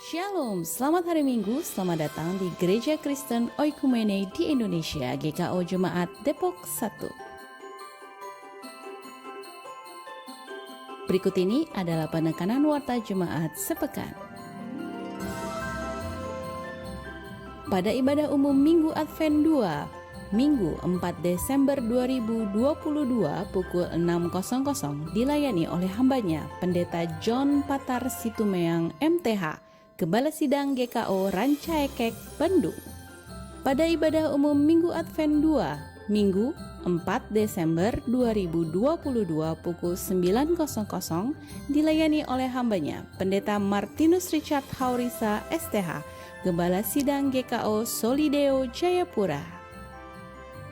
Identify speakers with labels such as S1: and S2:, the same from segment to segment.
S1: Shalom, selamat hari Minggu, selamat datang di Gereja Kristen Oikumene di Indonesia, GKO Jemaat Depok 1. Berikut ini adalah penekanan warta Jemaat sepekan. Pada ibadah umum Minggu Advent 2, Minggu 4 Desember 2022 pukul 6.00 dilayani oleh hambanya Pendeta John Patar Situmeang MTH, Gembala Sidang GKO Rancaekek, Bandung. Pada ibadah umum Minggu Advent 2, Minggu 4 Desember 2022 pukul 9.00 dilayani oleh hambanya Pendeta Martinus Richard Haurisa STH, Gembala Sidang GKO Solideo Jayapura.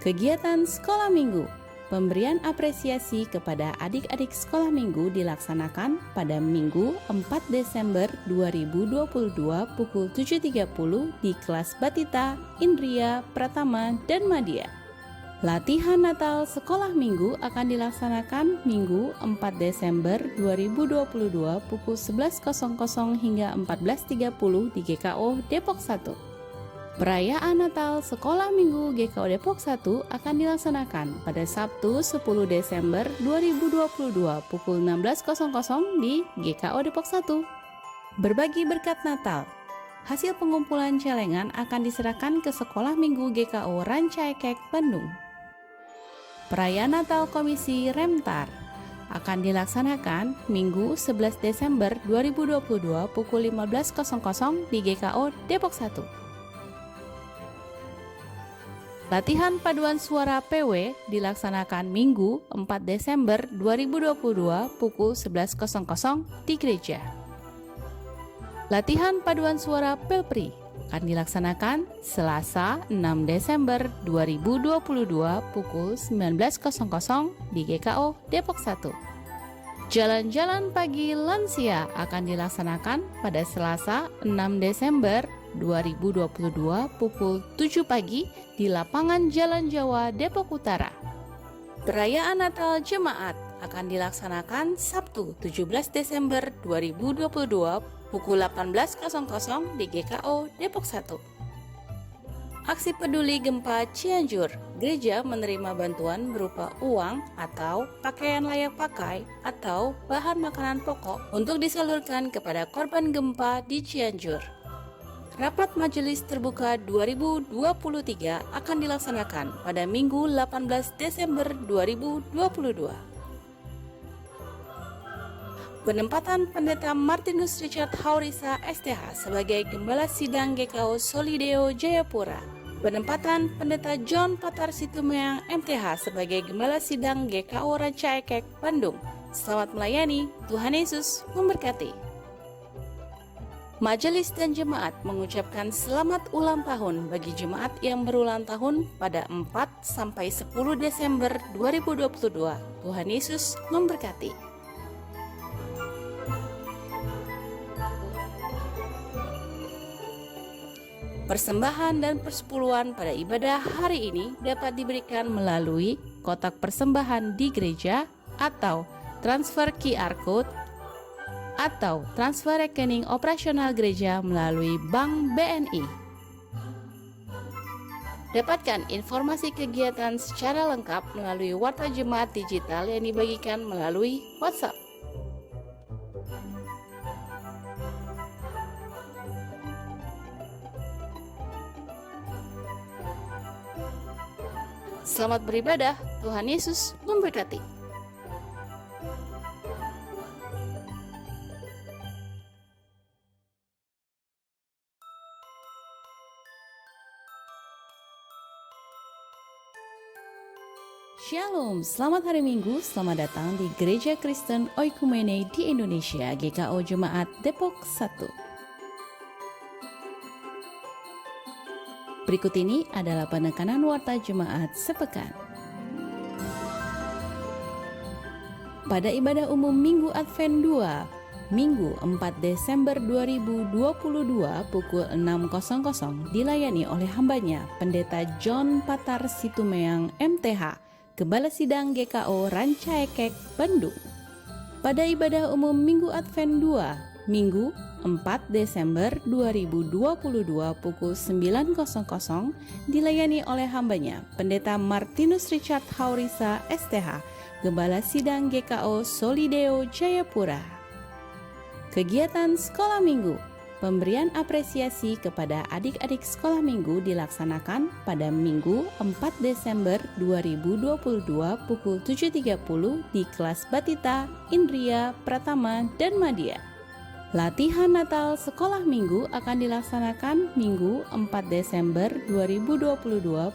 S1: Kegiatan Sekolah Minggu, pemberian apresiasi kepada adik-adik sekolah minggu dilaksanakan pada Minggu 4 Desember 2022 pukul 7.30 di kelas Batita, Indria, Pratama, dan Madya. Latihan Natal Sekolah Minggu akan dilaksanakan Minggu 4 Desember 2022 pukul 11.00 hingga 14.30 di GKO Depok 1. Perayaan Natal Sekolah Minggu GKO Depok 1 akan dilaksanakan pada Sabtu 10 Desember 2022 pukul 16.00 di GKO Depok 1. Berbagi berkat Natal. Hasil pengumpulan celengan akan diserahkan ke Sekolah Minggu GKO Rancaekek, Bandung. Perayaan Natal Komisi Remtar akan dilaksanakan Minggu 11 Desember 2022 pukul 15.00 di GKO Depok 1. Latihan paduan suara PW dilaksanakan Minggu 4 Desember 2022 pukul 11.00 di gereja. Latihan paduan suara Pelpri akan dilaksanakan Selasa 6 Desember 2022 pukul 19.00 di GKO Depok 1. Jalan-jalan pagi lansia akan dilaksanakan pada Selasa 6 Desember 2022 pukul 7 pagi di lapangan Jalan Jawa Depok Utara. Perayaan Natal Jemaat akan dilaksanakan Sabtu 17 Desember 2022 pukul 18.00 di GKO Depok 1. Aksi peduli gempa Cianjur, gereja menerima bantuan berupa uang atau pakaian layak pakai atau bahan makanan pokok untuk disalurkan kepada korban gempa di Cianjur. Rapat Majelis Terbuka 2023 akan dilaksanakan pada Minggu 18 Desember 2022. Penempatan Pendeta Martinus Richard Haurisa STH sebagai Gembala Sidang GKO Solideo Jayapura. Penempatan Pendeta John Patar Situmeang MTH sebagai Gembala Sidang GKO Rancaekek, Bandung. Selamat melayani, Tuhan Yesus memberkati. Majelis dan Jemaat mengucapkan selamat ulang tahun bagi jemaat yang berulang tahun pada 4 sampai 10 Desember 2022. Tuhan Yesus memberkati. Persembahan dan persepuluhan pada ibadah hari ini dapat diberikan melalui kotak persembahan di gereja atau transfer QR Code atau transfer rekening operasional gereja melalui Bank BNI. Dapatkan informasi kegiatan secara lengkap melalui warta jemaat digital yang dibagikan melalui WhatsApp. Selamat beribadah, Tuhan Yesus memberkati. Shalom, selamat hari Minggu, selamat datang di Gereja Kristen Oikumene di Indonesia, GKO Jemaat Depok 1. Berikut ini adalah penekanan warta Jemaat sepekan. Pada ibadah umum Minggu Advent 2, Minggu 4 Desember 2022 pukul 6.00 dilayani oleh hambanya Pendeta John Patar Situmeang MTH, Gembala Sidang GKO Rancaekek, Bandung. Pada ibadah umum Minggu Advent 2, Minggu 4 Desember 2022 pukul 9.00 dilayani oleh hambanya Pendeta Martinus Richard Haurisa STH, Gembala Sidang GKO Solideo Jayapura. Kegiatan Sekolah Minggu. Pemberian apresiasi kepada adik-adik sekolah minggu dilaksanakan pada Minggu 4 Desember 2022 pukul 7.30 di kelas Batita, Indria, Pratama, dan Madya. Latihan Natal Sekolah Minggu akan dilaksanakan Minggu 4 Desember 2022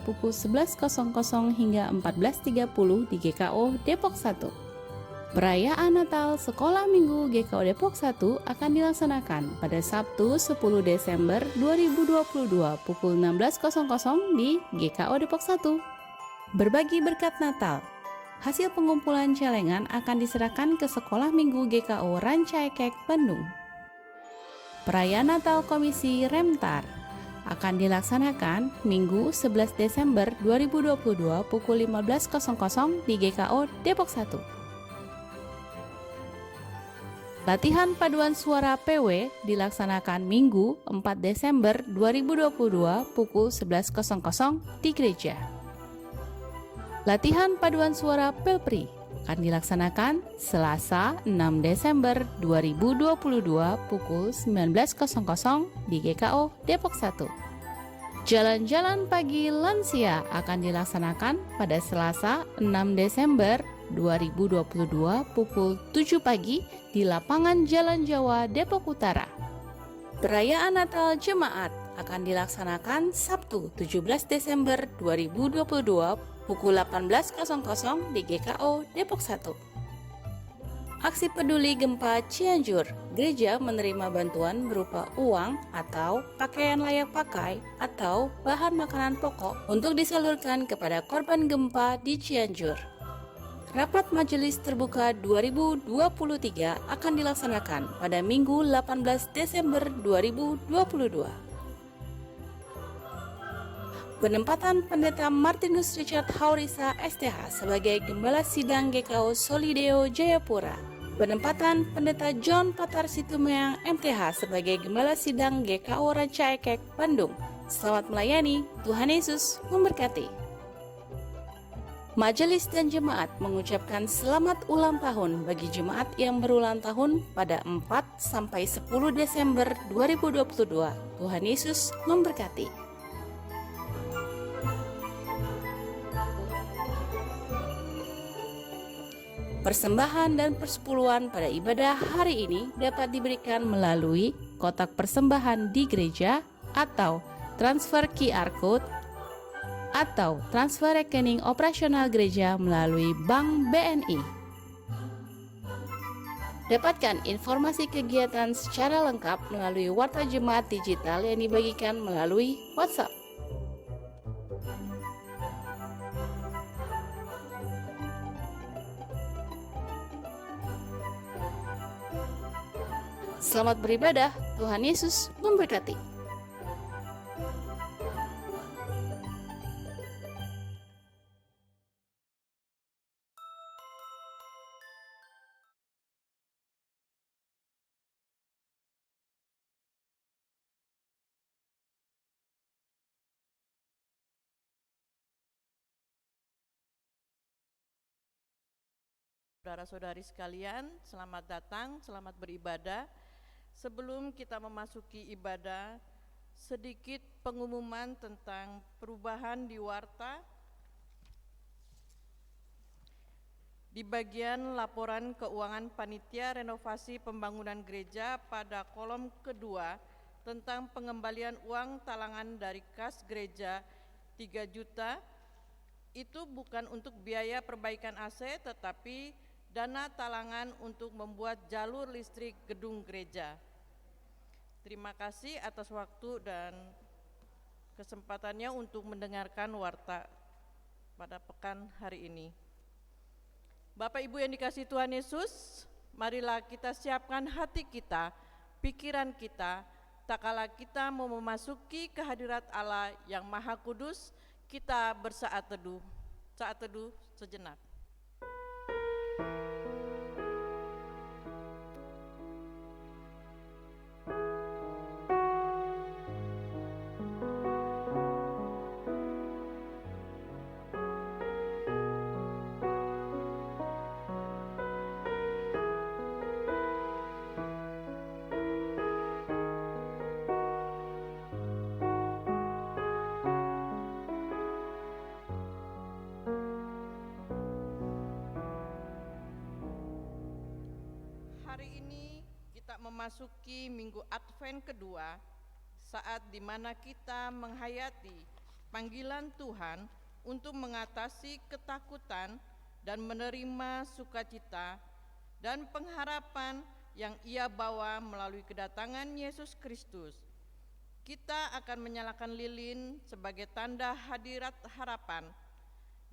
S1: pukul 11.00 hingga 14.30 di GKO Depok 1. Perayaan Natal Sekolah Minggu GKO Depok 1 akan dilaksanakan pada Sabtu 10 Desember 2022 pukul 16.00 di GKO Depok 1. Berbagi berkat Natal. Hasil pengumpulan celengan akan diserahkan ke Sekolah Minggu GKO Rancaikek, Bandung. Perayaan Natal Komisi Remtar akan dilaksanakan Minggu 11 Desember 2022 pukul 15.00 di GKO Depok 1. Latihan paduan suara PW dilaksanakan Minggu 4 Desember 2022 pukul 11.00 di gereja. Latihan paduan suara Pelpri akan dilaksanakan Selasa 6 Desember 2022 pukul 19.00 di GKO Depok 1. Jalan-jalan pagi lansia akan dilaksanakan pada Selasa 6 Desember 2022 pukul 7 pagi di lapangan Jalan Jawa Depok Utara. Perayaan Natal Jemaat akan dilaksanakan Sabtu 17 Desember 2022 pukul 18.00 di GKO Depok 1. Aksi peduli gempa Cianjur, gereja menerima bantuan berupa uang atau pakaian layak pakai atau bahan makanan pokok untuk disalurkan kepada korban gempa di Cianjur. Rapat Majelis Terbuka 2023 akan dilaksanakan pada Minggu 18 Desember 2022. Penempatan Pendeta Martinus Richard Haurisa STH sebagai Gembala Sidang GKO Solideo Jayapura. Penempatan Pendeta John Patar Situmeang MTH sebagai Gembala Sidang GKO Rancaikek, Bandung. Selamat melayani, Tuhan Yesus memberkati. Majelis dan jemaat mengucapkan selamat ulang tahun bagi jemaat yang berulang tahun pada 4 sampai 10 Desember 2022. Tuhan Yesus memberkati. Persembahan dan persepuluhan pada ibadah hari ini dapat diberikan melalui kotak persembahan di gereja atau transfer QR Code atau transfer rekening operasional gereja melalui Bank BNI. Dapatkan informasi kegiatan secara lengkap melalui Warta Jemaat Digital yang dibagikan melalui WhatsApp. Selamat beribadah, Tuhan Yesus memberkati.
S2: Saudara-saudari sekalian, selamat datang, selamat beribadah. Sebelum kita memasuki ibadah, sedikit pengumuman tentang perubahan di Warta. Di bagian laporan keuangan panitia renovasi pembangunan gereja pada kolom kedua tentang pengembalian uang talangan dari kas gereja 3 juta, itu bukan untuk biaya perbaikan AC tetapi dana talangan untuk membuat jalur listrik gedung gereja. Terima kasih atas waktu dan kesempatannya untuk mendengarkan warta pada pekan hari ini. Bapak Ibu yang dikasihi Tuhan Yesus, marilah kita siapkan hati kita, pikiran kita, tak kala kita mau memasuki kehadirat Allah yang Maha Kudus, kita bersaat teduh sejenak. Hari ini kita memasuki Minggu Advent kedua, saat di mana kita menghayati panggilan Tuhan untuk mengatasi ketakutan dan menerima sukacita dan pengharapan yang Ia bawa melalui kedatangan Yesus Kristus. Kita akan menyalakan lilin sebagai tanda hadirat harapan.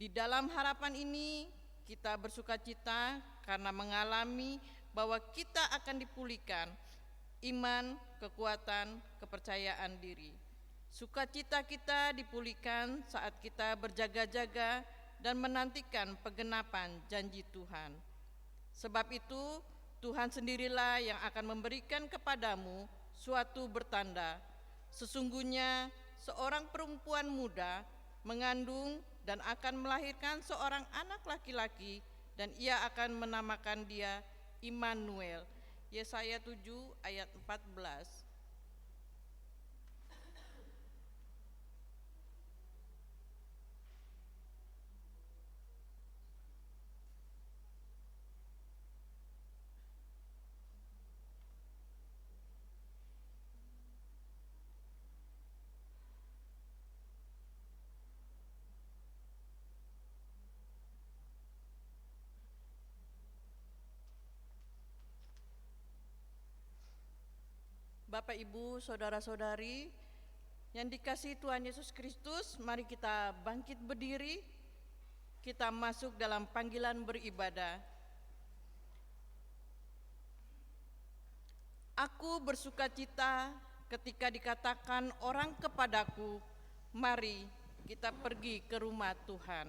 S2: Di dalam harapan ini, kita bersukacita karena mengalami bahwa kita akan dipulihkan iman, kekuatan, kepercayaan diri. Sukacita kita dipulihkan saat kita berjaga-jaga dan menantikan penggenapan janji Tuhan. Sebab itu, Tuhan sendirilah yang akan memberikan kepadamu suatu bertanda. Sesungguhnya seorang perempuan muda mengandung dan akan melahirkan seorang anak laki-laki, dan ia akan menamakan dia Immanuel. Yesaya 7 ayat 14. Bapak, Ibu, Saudara-saudari yang dikasihi Tuhan Yesus Kristus, mari kita bangkit berdiri, kita masuk dalam panggilan beribadah. Aku bersukacita ketika dikatakan orang kepadaku, mari kita pergi ke rumah Tuhan.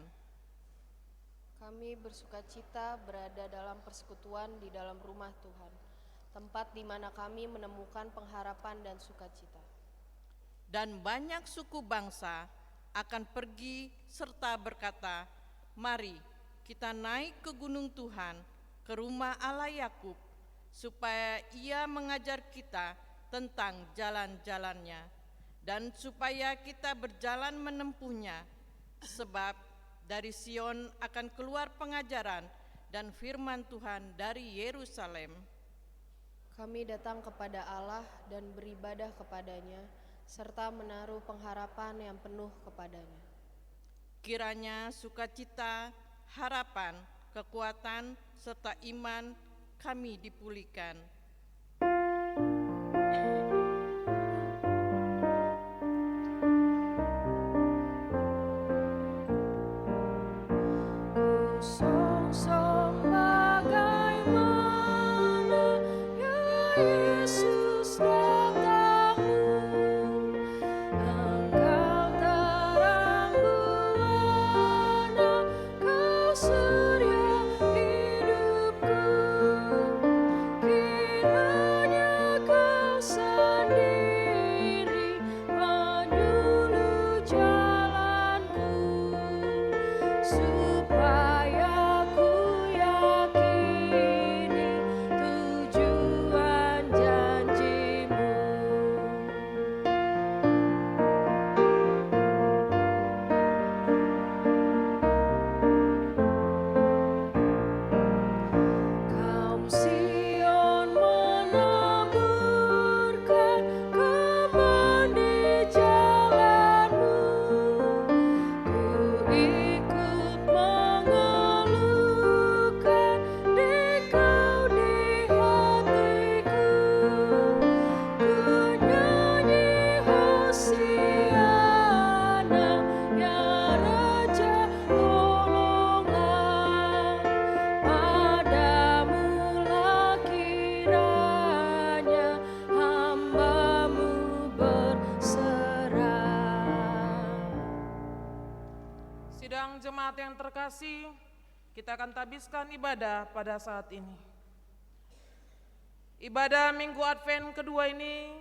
S3: Kami bersukacita berada dalam persekutuan di dalam rumah Tuhan, tempat di mana kami menemukan pengharapan dan sukacita.
S2: Dan banyak suku bangsa akan pergi serta berkata, mari kita naik ke gunung Tuhan, ke rumah Allah Yakub, supaya Ia mengajar kita tentang jalan-jalannya, dan supaya kita berjalan menempuhnya, sebab dari Sion akan keluar pengajaran dan firman Tuhan dari Yerusalem.
S3: Kami datang kepada Allah dan beribadah kepadanya, serta menaruh pengharapan yang penuh kepadanya.
S2: Kiranya sukacita, harapan, kekuatan, serta iman kami dipulihkan.
S4: Jemaat yang terkasih, kita akan tabiskan ibadah pada saat ini. Ibadah Minggu Advent kedua ini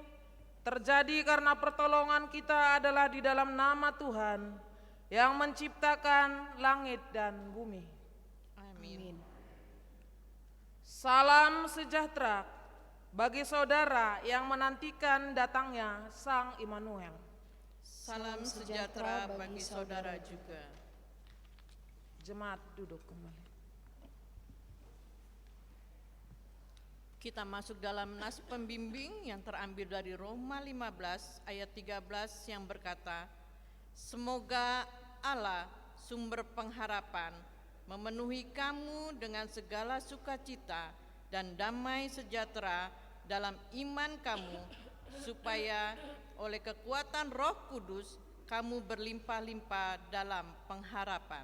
S4: terjadi karena pertolongan kita adalah di dalam nama Tuhan yang menciptakan langit dan bumi.
S2: Amin.
S4: Salam sejahtera bagi saudara yang menantikan datangnya Sang Immanuel.
S2: Salam sejahtera bagi saudara juga.
S4: Jemaat duduk kembali.
S2: Kita masuk dalam nas pembimbing yang terambil dari Roma 15 ayat 13 yang berkata, "Semoga Allah, sumber pengharapan, memenuhi kamu dengan segala sukacita dan damai sejahtera dalam iman kamu, supaya oleh kekuatan Roh Kudus kamu berlimpah-limpah dalam pengharapan."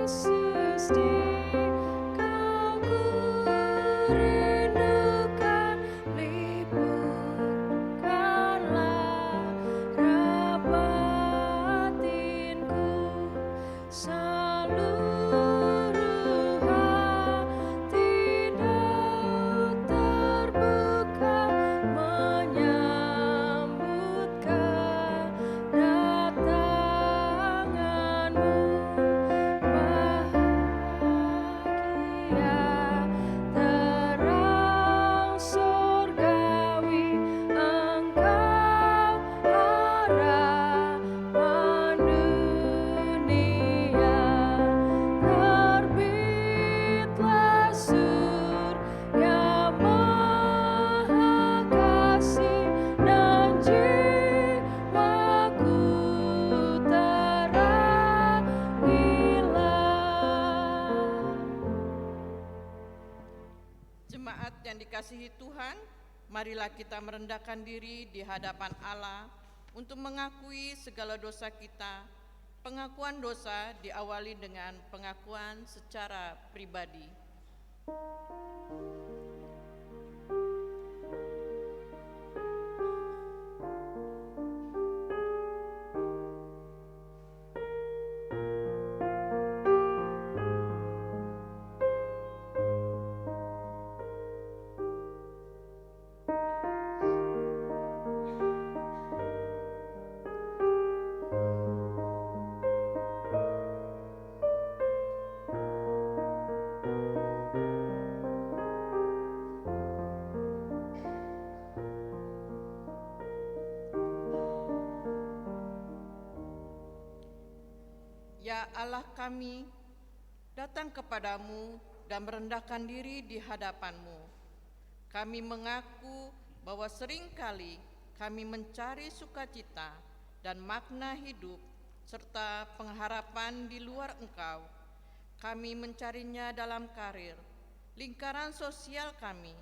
S5: Yesus, Kau ku rindukan, liputkanlah raut batinku, seluruh hati dah terbuka menyambut kedatangan-Mu. Bahagia terang surgawi, Engkau harapan dunia. Terbitlah surya Maha Kasih, dan jiwaku terangilah.
S2: Jemaat yang dikasihi Tuhan, marilah kita merendahkan diri di hadapan Allah untuk mengakui segala dosa kita. Pengakuan dosa diawali dengan pengakuan secara pribadi. Ya Allah kami, datang kepadamu dan merendahkan diri di hadapan-Mu. Kami mengaku bahwa seringkali kami mencari sukacita dan makna hidup serta pengharapan di luar Engkau. Kami mencarinya dalam karir, lingkaran sosial kami,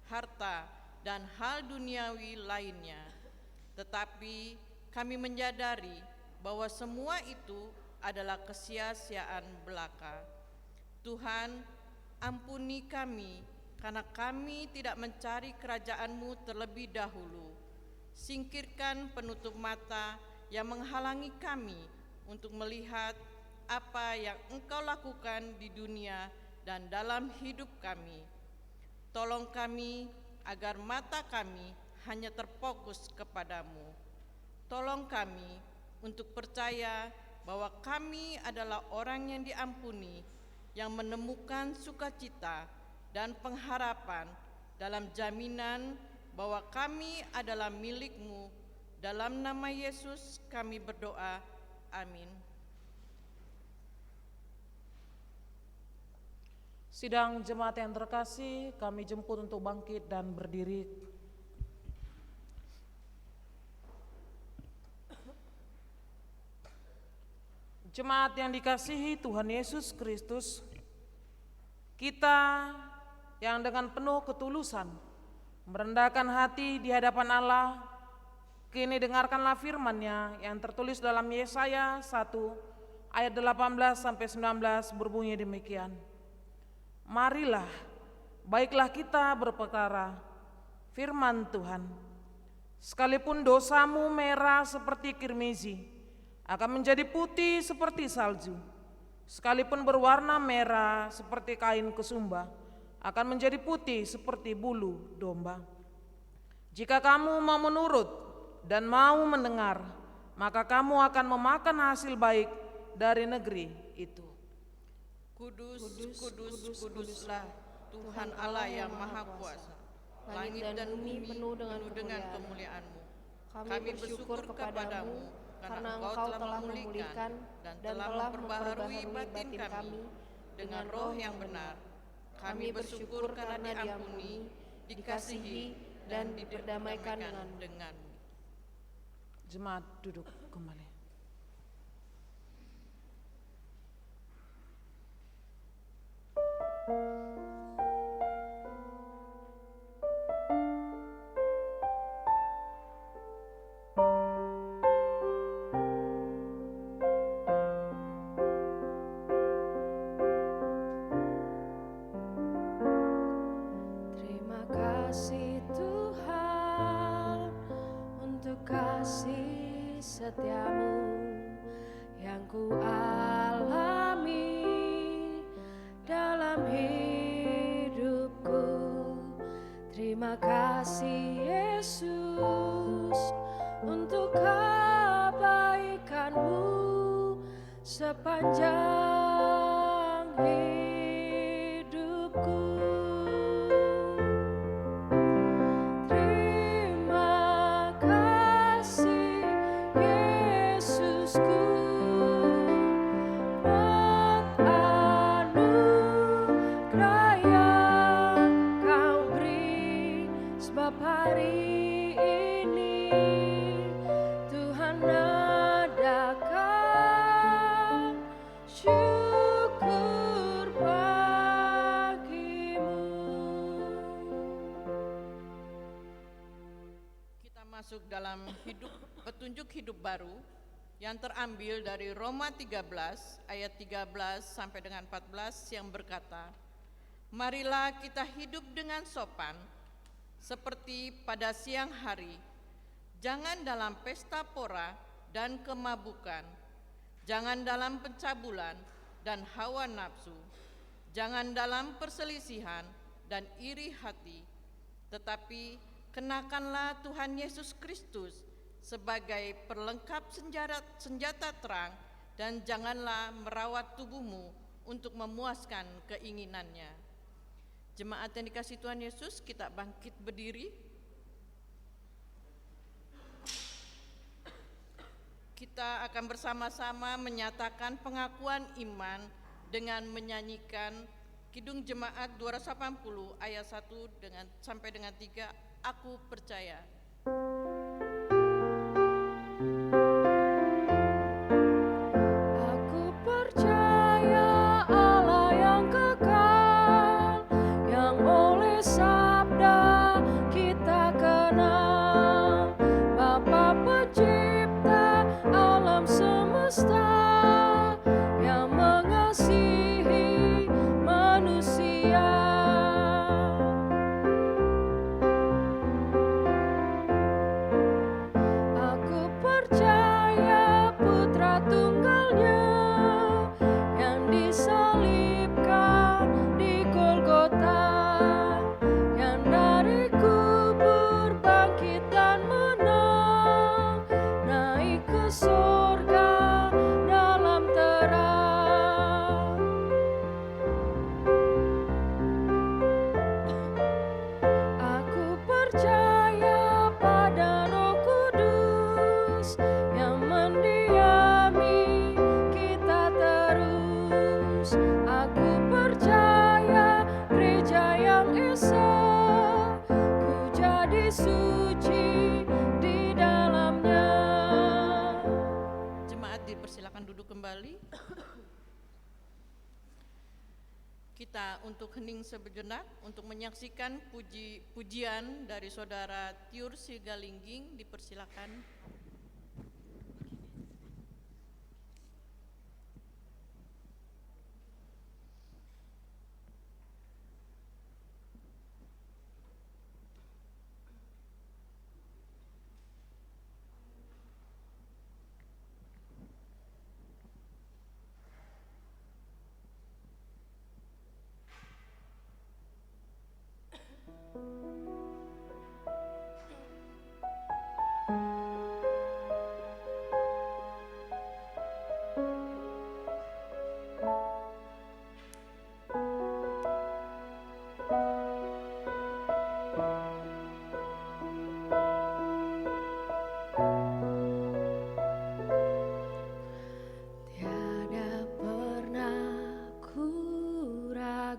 S2: harta, dan hal duniawi lainnya. Tetapi kami menyadari bahwa semua itu adalah kesia-siaan belaka. Tuhan, ampuni kami karena kami tidak mencari kerajaan-Mu terlebih dahulu. Singkirkan penutup mata yang menghalangi kami untuk melihat apa yang Engkau lakukan di dunia dan dalam hidup kami. Tolong kami agar mata kami hanya terfokus kepadamu. Tolong kami untuk percaya bahwa kami adalah orang yang diampuni, yang menemukan sukacita dan pengharapan dalam jaminan bahwa kami adalah milik-Mu. Dalam nama Yesus kami berdoa, amin.
S4: Sidang jemaat yang terkasih, kami jemput untuk bangkit dan berdiri. Jemaat yang dikasihi Tuhan Yesus Kristus, kita yang dengan penuh ketulusan merendahkan hati di hadapan Allah, kini dengarkanlah firman-Nya yang tertulis dalam Yesaya 1 ayat 18-19 berbunyi demikian. Marilah, baiklah kita berperkara, firman Tuhan, sekalipun dosamu merah seperti kirmizi, akan menjadi putih seperti salju. Sekalipun berwarna merah seperti kain kesumba, akan menjadi putih seperti bulu domba. Jika kamu mau menurut dan mau mendengar, maka kamu akan memakan hasil baik dari negeri itu.
S2: Kudus,
S3: Kudus,
S2: kudus,
S3: kudus,
S2: kuduslah Tuhan Allah yang Maha Kuasa. Langit dan bumi penuh dengan kemuliaan-Mu. Kami bersyukur kepadamu karena Engkau telah memulihkan dan telah memperbaharui batin kami dengan roh yang benar. Kami bersyukur karena diampuni, dikasihi, dan diperdamaikan dengan-Mu.
S4: Jemaat duduk kembali.
S5: Terima kasih Tuhan untuk kasih setiamu yang ku alami dalam hidupku. Terima kasih Yesus untuk kebaikan-Mu sepanjang hidupku. Terima kasih Yesusku buat anugerah yang Kau beri, sebab hari ini Tuhan adakan syukur bagimu.
S2: Kita masuk dalam petunjuk hidup baru yang terambil dari Roma 13 ayat 13 sampai dengan 14 yang berkata, marilah kita hidup dengan sopan seperti pada siang hari, jangan dalam pesta pora dan kemabukan, jangan dalam pencabulan dan hawa nafsu, jangan dalam perselisihan dan iri hati, tetapi kenakanlah Tuhan Yesus Kristus sebagai perlengkap senjata terang, dan janganlah merawat tubuhmu untuk memuaskan keinginannya. Jemaat yang dikasihi Tuhan Yesus, kita bangkit berdiri. Kita akan bersama-sama menyatakan pengakuan iman dengan menyanyikan Kidung Jemaat 280 ayat 1 sampai dengan 3, Aku percaya.
S5: Aku percaya Allah yang kekal, yang oleh sabda kita kenal, Bapa pencipta alam semesta, yang mengasihi manusia. Aku percaya Putra Tunggalnya yang disalibkan di Golgota, yang dari kubur bangkit dan menang, naik ke surga dalam terang. Aku percaya pada Roh Kudus yang mendiami kita terus. Aku percaya gereja yang esa, ku jadi suci di dalamnya.
S2: Jemaat dipersilakan duduk kembali. Kita untuk hening sejenak untuk menyaksikan pujian dari Saudara Tiur Sigalingging, dipersilakan.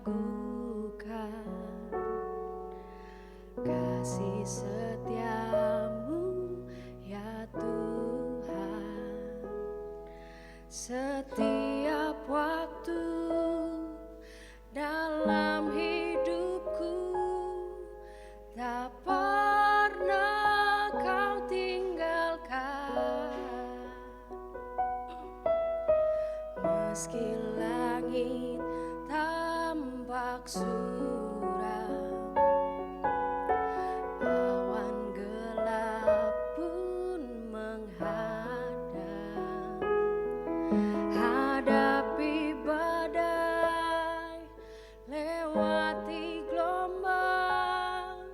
S5: ragukan kasih setiamu ya Tuhan. Setiap waktu dalam hidupku tak pernah kau tinggalkan. Meski langit tampak suram, awan gelap pun menghadang. Hadapi badai, lewati gelombang,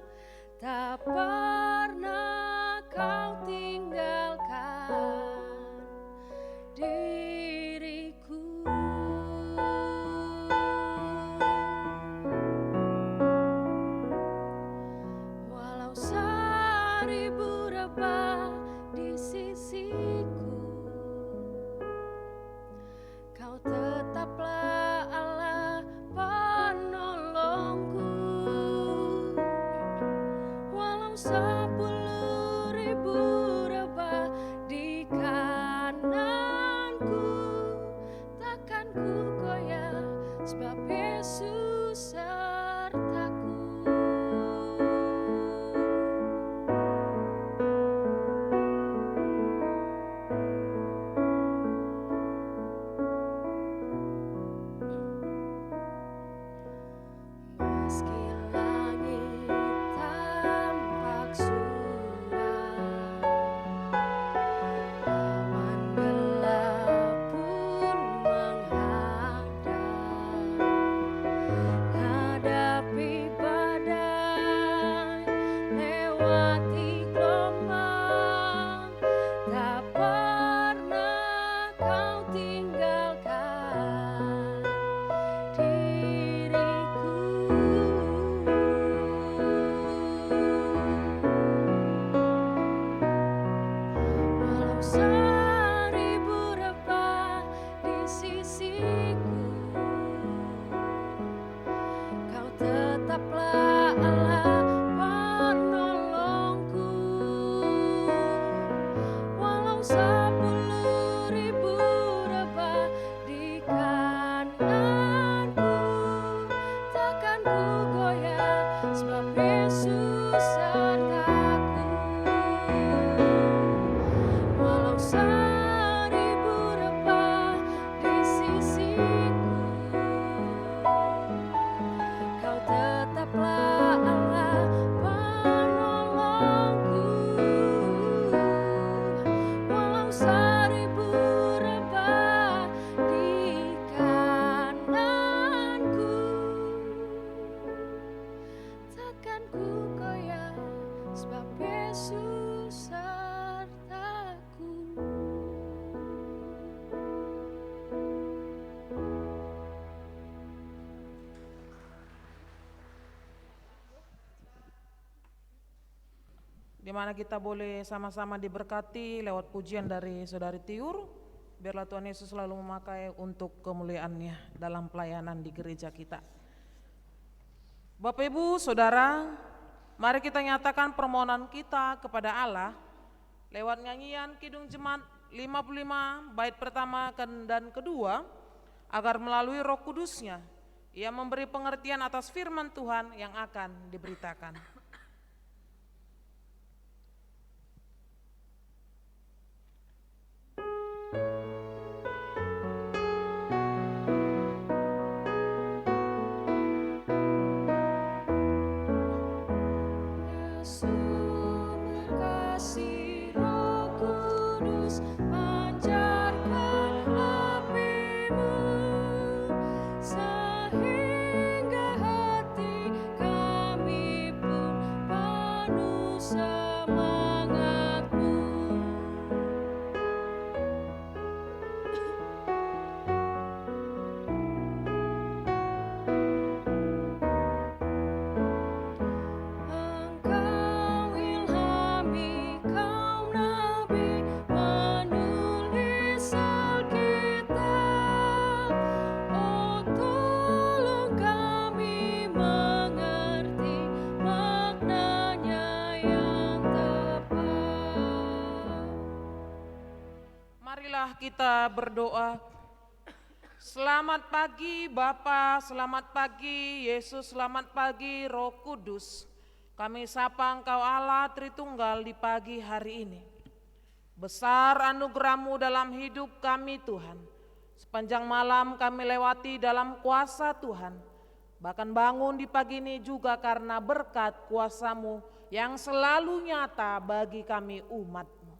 S5: tak pernah kau tinggalkan diriku. Walau seribu rebah di sisiku, kau tetaplah Allah penolongku. Walau 10.000 rebah di kananku, takkan ku goyah sebab Yesus sertaku. Meski langit tampak suram, awan gelap pun menghadang. Hadapi badai, lewati gelombang, tak pernah kau tinggalkan diriku. Walau seribu rebah di sisiku, kau tetaplah Allah penolongku. Walau 10.000 rebah di kananku, takkan ku goyah sebab Yesus sertaku. Walau seribu rebah di sisiku, kau tetaplah Allah penolongku. Walau 1000 rebah di kananku, takkan ku goyah sebab Yesus sertaku.
S4: Di mana kita boleh sama-sama diberkati lewat pujian dari Saudari Tiur. Biarlah Tuhan Yesus selalu memakai untuk kemuliaan-Nya dalam pelayanan di gereja kita. Bapak Ibu, Saudara, mari kita nyatakan permohonan kita kepada Allah lewat nyanyian Kidung Jemaat 55 bait pertama dan kedua, agar melalui Roh Kudus-Nya Ia memberi pengertian atas firman Tuhan yang akan diberitakan.
S5: Sumber kasih Roh Kudus, pancarkan api-Mu sehingga hati kami pun
S4: kita berdoa. Selamat pagi Bapa, selamat pagi Yesus, selamat pagi Roh Kudus. Kami sapa Engkau Allah Tritunggal di pagi hari ini. Besar anugerah-Mu dalam hidup kami Tuhan. Sepanjang malam kami lewati dalam kuasa Tuhan. Bahkan bangun di pagi ini juga karena berkat kuasa-Mu yang selalu nyata bagi kami umat-Mu.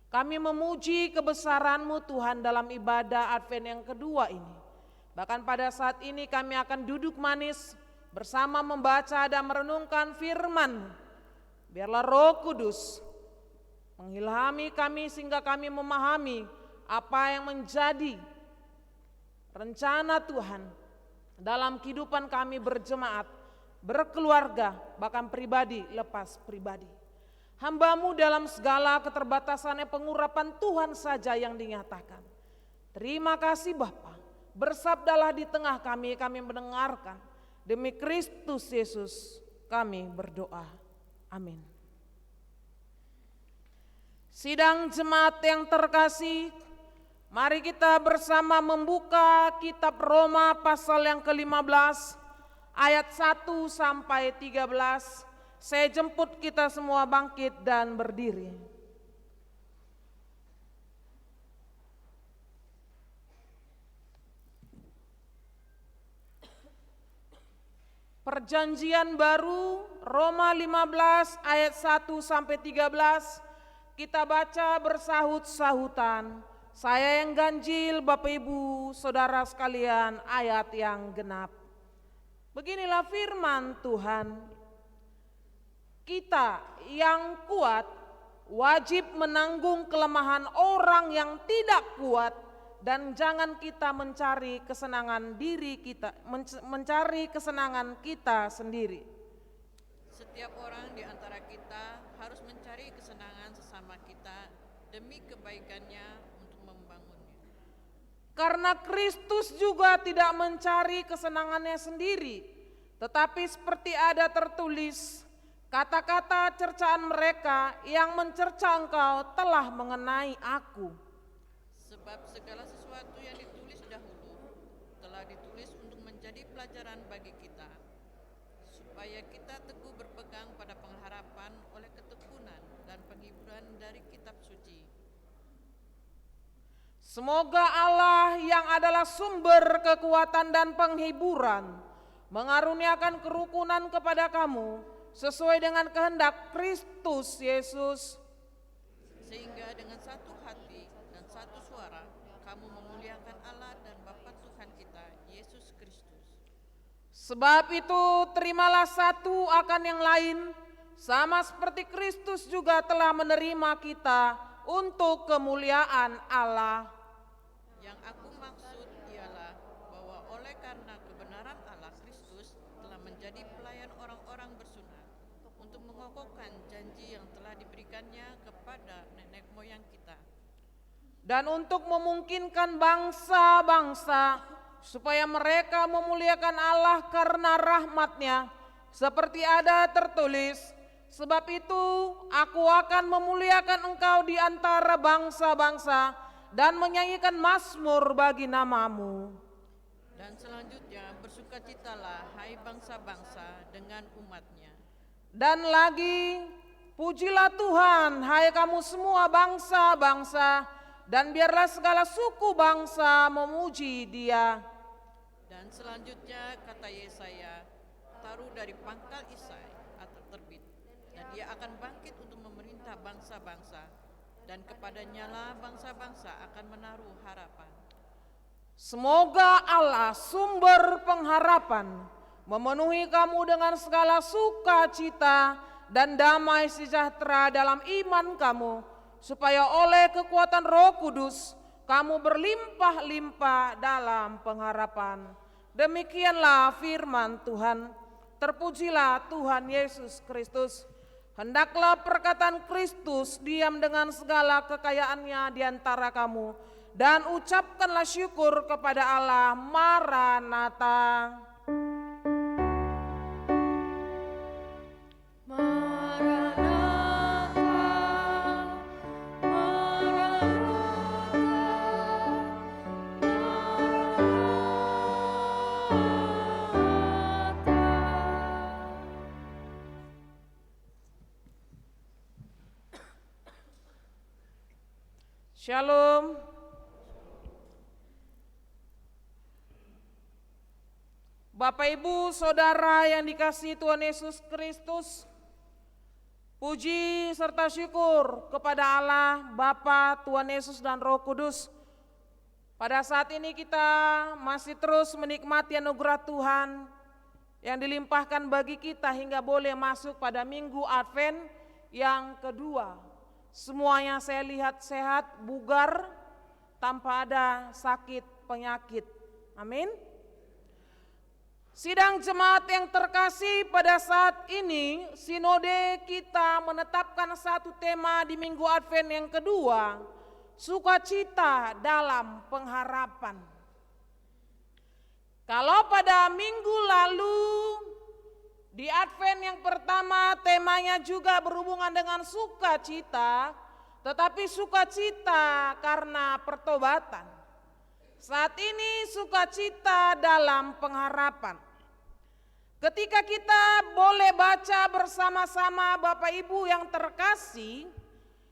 S4: Kami memuji kebesaran-Mu Tuhan dalam ibadah Advent yang kedua ini. Bahkan pada saat ini kami akan duduk manis bersama membaca dan merenungkan firman. Biarlah Roh Kudus mengilhami kami sehingga kami memahami apa yang menjadi rencana Tuhan dalam kehidupan kami berjemaat, berkeluarga, bahkan pribadi lepas pribadi. Hamba-Mu dalam segala keterbatasannya pengurapan Tuhan saja yang dinyatakan. Terima kasih Bapa, bersabdalah di tengah kami mendengarkan. Demi Kristus Yesus kami berdoa. Amin. Sidang jemaat yang terkasih, mari kita bersama membuka kitab Roma pasal yang ke-15 ayat 1 sampai 13. Saya jemput kita semua bangkit dan berdiri. Perjanjian baru Roma 15 ayat 1 sampai 13 kita baca bersahut-sahutan. Saya yang ganjil, Bapak Ibu, Saudara sekalian, ayat yang genap. Beginilah firman Tuhan. Kita yang kuat wajib menanggung kelemahan orang yang tidak kuat dan jangan kita mencari kesenangan diri kita, mencari kesenangan kita sendiri.
S2: Setiap orang di antara kita harus mencari kesenangan sesama kita demi kebaikannya untuk membangunnya.
S4: Karena Kristus juga tidak mencari kesenangannya sendiri, tetapi seperti ada tertulis, kata-kata cercaan mereka yang mencerca Engkau telah mengenai aku.
S2: Sebab segala sesuatu yang ditulis dahulu telah ditulis untuk menjadi pelajaran bagi kita, supaya kita teguh berpegang pada pengharapan oleh ketekunan dan penghiburan dari kitab suci.
S4: Semoga Allah yang adalah sumber kekuatan dan penghiburan mengaruniakan kerukunan kepada kamu sesuai dengan kehendak Kristus Yesus,
S2: Sehingga dengan satu hati dan satu suara kamu memuliakan Allah dan Bapa Tuhan kita, Yesus Kristus.
S4: Sebab itu terimalah satu akan yang lain, sama seperti Kristus juga telah menerima kita untuk kemuliaan Allah.
S2: Yang aku maksud ialah bahwa oleh karena kebenaran Allah, Kristus telah menjadi pelayan orang-orang bersunat untuk mengokohkan janji yang telah diberikannya kepada nenek moyang kita.
S4: Dan untuk memungkinkan bangsa-bangsa supaya mereka memuliakan Allah karena rahmat-Nya, seperti ada tertulis, sebab itu aku akan memuliakan engkau di antara bangsa-bangsa dan menyanyikan mazmur bagi nama-Mu.
S2: Dan selanjutnya bersukacitalah hai bangsa-bangsa dengan umat-Nya.
S4: Dan lagi, pujilah Tuhan hai kamu semua bangsa-bangsa, dan biarlah segala suku bangsa memuji Dia.
S2: Dan selanjutnya kata Yesaya, taruh dari pangkal Isai atau terbit, dan Dia akan bangkit untuk memerintah bangsa-bangsa, dan kepadanya lah bangsa-bangsa akan menaruh harapan.
S4: Semoga Allah sumber pengharapan memenuhi kamu dengan segala sukacita dan damai sejahtera dalam iman kamu, supaya oleh kekuatan Roh Kudus kamu berlimpah-limpah dalam pengharapan. Demikianlah firman Tuhan. Terpujilah Tuhan Yesus Kristus. Hendaklah perkataan Kristus diam dengan segala kekayaannya di antara kamu, dan ucapkanlah syukur kepada Allah. Maranatha.
S5: Maranatha, Maranatha,
S4: Shalom. Bapak Ibu Saudara yang dikasihi Tuhan Yesus Kristus, puji serta syukur kepada Allah Bapa, Tuhan Yesus dan Roh Kudus. Pada saat ini kita masih terus menikmati anugerah Tuhan yang dilimpahkan bagi kita hingga boleh masuk pada Minggu Advent yang kedua. Semuanya saya lihat sehat, bugar, tanpa ada sakit penyakit. Amin. Sidang jemaat yang terkasih, pada saat ini sinode kita menetapkan satu tema di Minggu Advent yang kedua, sukacita dalam pengharapan. Kalau pada minggu lalu di Advent yang pertama temanya juga berhubungan dengan sukacita, tetapi sukacita karena pertobatan. Saat ini sukacita dalam pengharapan. Ketika kita boleh baca bersama-sama Bapak Ibu yang terkasih,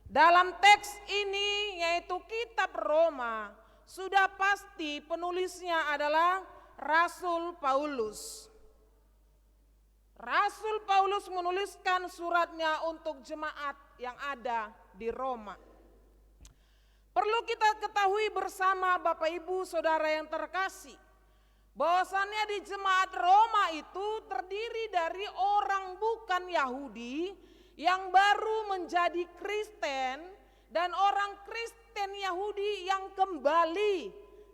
S4: dalam teks ini yaitu kitab Roma, sudah pasti penulisnya adalah Rasul Paulus. Rasul Paulus menuliskan suratnya untuk jemaat yang ada di Roma. Perlu kita ketahui bersama Bapak Ibu Saudara yang terkasih, bahwasannya di jemaat Roma itu terdiri dari orang bukan Yahudi yang baru menjadi Kristen dan orang Kristen Yahudi yang kembali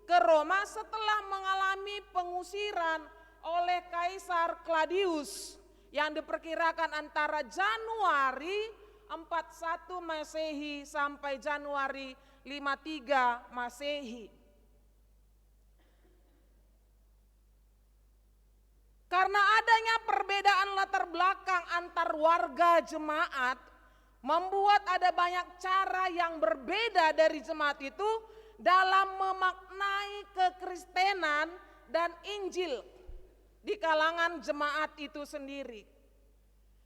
S4: ke Roma setelah mengalami pengusiran oleh Kaisar Claudius yang diperkirakan antara Januari 41 Masehi sampai Januari 53 Masehi. Karena adanya perbedaan latar belakang antar warga jemaat, membuat ada banyak cara yang berbeda dari jemaat itu dalam memaknai kekristenan dan Injil di kalangan jemaat itu sendiri.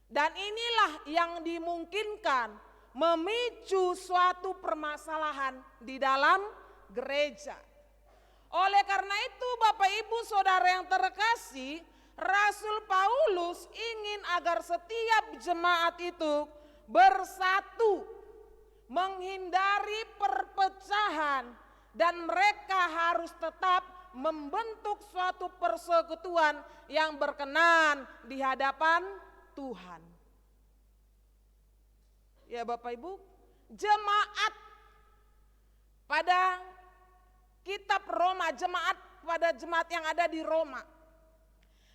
S4: Dan inilah yang dimungkinkan memicu suatu permasalahan di dalam gereja. Oleh karena itu Bapak Ibu Saudara yang terkasih, Rasul Paulus ingin agar setiap jemaat itu bersatu, menghindari perpecahan, dan mereka harus tetap membentuk suatu persekutuan yang berkenan di hadapan Tuhan. Ya Bapak Ibu, jemaat pada kitab Roma, jemaat pada jemaat yang ada di Roma.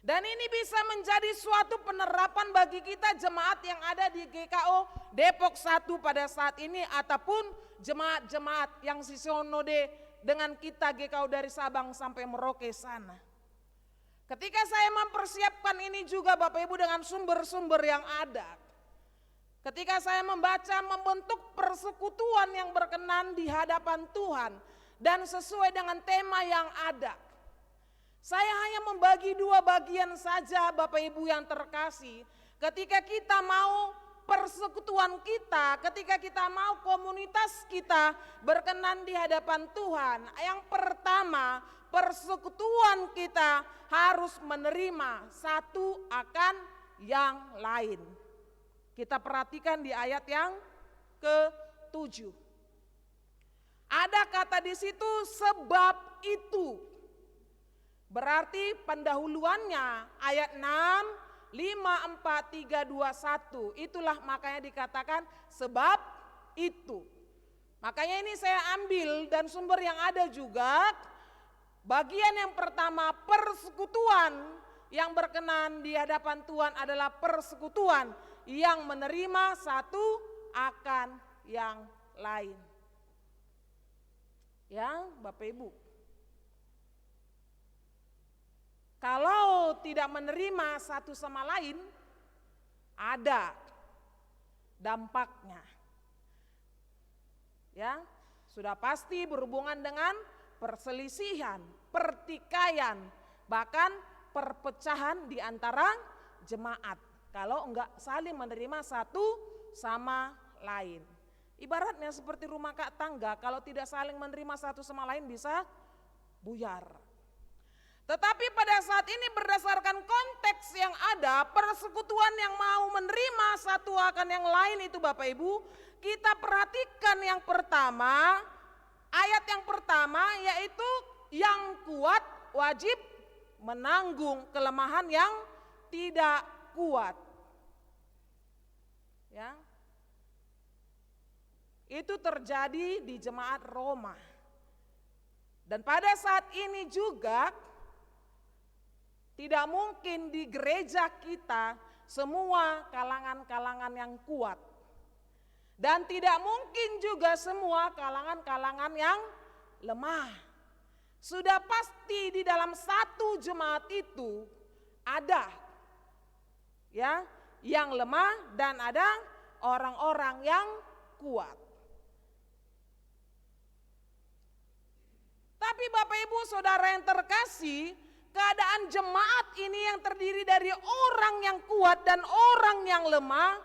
S4: Dan ini bisa menjadi suatu penerapan bagi kita jemaat yang ada di GKO Depok 1 pada saat ini, ataupun jemaat-jemaat yang sinode dengan kita GKO dari Sabang sampai Merauke sana. Ketika saya mempersiapkan ini juga Bapak Ibu dengan sumber-sumber yang ada, ketika saya membentuk persekutuan yang berkenan di hadapan Tuhan dan sesuai dengan tema yang ada, saya hanya membagi dua bagian saja Bapak Ibu yang terkasih. Ketika kita mau persekutuan kita, ketika kita mau komunitas kita berkenan di hadapan Tuhan, yang pertama persekutuan kita harus menerima satu akan yang lain. Kita perhatikan di ayat yang ke-7. Ada kata di situ sebab itu. Berarti pendahuluannya ayat 6, 5, 4, 3, 2, 1. Itulah makanya dikatakan sebab itu. Makanya ini saya ambil dan sumber yang ada juga. Bagian yang pertama, persekutuan yang berkenan di hadapan Tuhan adalah persekutuan yang menerima satu akan yang lain. Ya Bapak Ibu, kalau tidak menerima satu sama lain, ada dampaknya. Ya, sudah pasti berhubungan dengan perselisihan, pertikaian, bahkan perpecahan di antara jemaat. Kalau enggak saling menerima satu sama lain. Ibaratnya seperti rumah tangga, kalau tidak saling menerima satu sama lain bisa buyar. Tetapi pada saat ini berdasarkan konteks yang ada, persekutuan yang mau menerima satu akan yang lain itu Bapak Ibu, kita perhatikan yang pertama, ayat yang pertama yaitu yang kuat wajib menanggung kelemahan yang tidak kuat. Ya. Itu terjadi di jemaat Roma. Dan pada saat ini juga tidak mungkin di gereja kita semua kalangan-kalangan yang kuat. Dan tidak mungkin juga semua kalangan-kalangan yang lemah. Sudah pasti di dalam satu jemaat itu ada ya yang lemah dan ada orang-orang yang kuat. Tapi Bapak Ibu Saudara yang terkasih, keadaan jemaat ini yang terdiri dari orang yang kuat dan orang yang lemah,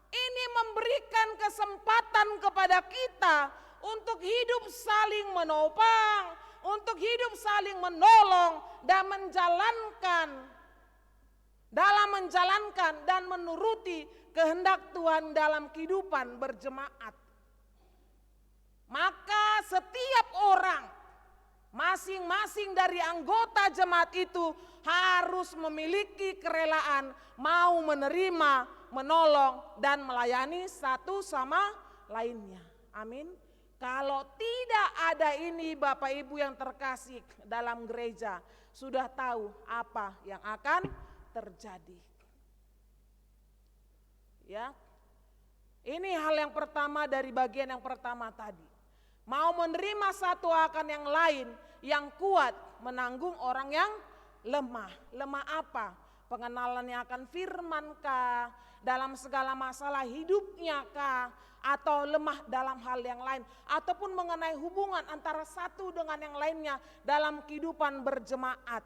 S4: ini memberikan kesempatan kepada kita untuk hidup saling menopang, untuk hidup saling menolong dan menjalankan dan menuruti kehendak Tuhan dalam kehidupan berjemaat. Maka setiap orang, masing-masing dari anggota jemaat itu harus memiliki kerelaan mau menerima, menolong dan melayani satu sama lainnya. Amin. Kalau tidak ada ini Bapak Ibu yang terkasih dalam gereja, sudah tahu apa yang akan terjadi. Ya. Ini hal yang pertama dari bagian yang pertama tadi. Mau menerima satu akan yang lain, yang kuat menanggung orang yang lemah. Lemah apa? Pengenalannya akan firman kah? Dalam segala masalah hidupnya kah? Atau lemah dalam hal yang lain? Ataupun mengenai hubungan antara satu dengan yang lainnya dalam kehidupan berjemaat.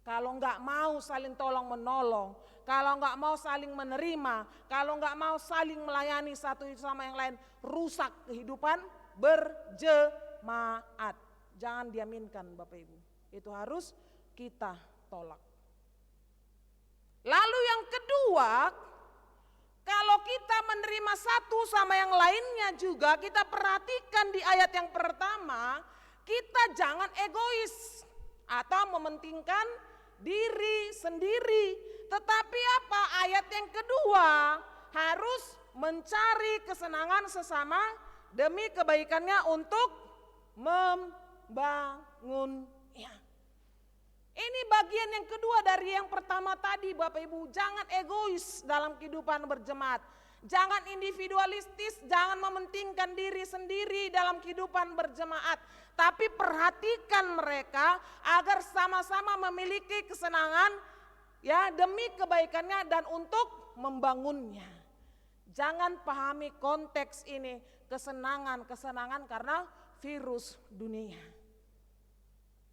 S4: Kalau enggak mau saling tolong menolong, kalau enggak mau saling menerima, kalau enggak mau saling melayani satu sama yang lain, rusak kehidupan berjemaat. Jangan diaminkan Bapak Ibu. Itu harus kita tolak. Lalu yang kedua, kalau kita menerima satu sama yang lainnya juga, kita perhatikan di ayat yang pertama, kita jangan egois atau mementingkan diri sendiri. Tetapi apa? Ayat yang kedua, harus mencari kesenangan sesama demi kebaikannya untuk membangunnya. Ini bagian yang kedua dari yang pertama tadi Bapak Ibu. Jangan egois dalam kehidupan berjemaat. Jangan individualistis, jangan mementingkan diri sendiri dalam kehidupan berjemaat. Tapi perhatikan mereka agar sama-sama memiliki kesenangan ya demi kebaikannya dan untuk membangunnya. Jangan pahami konteks ini kesenangan karena virus dunia.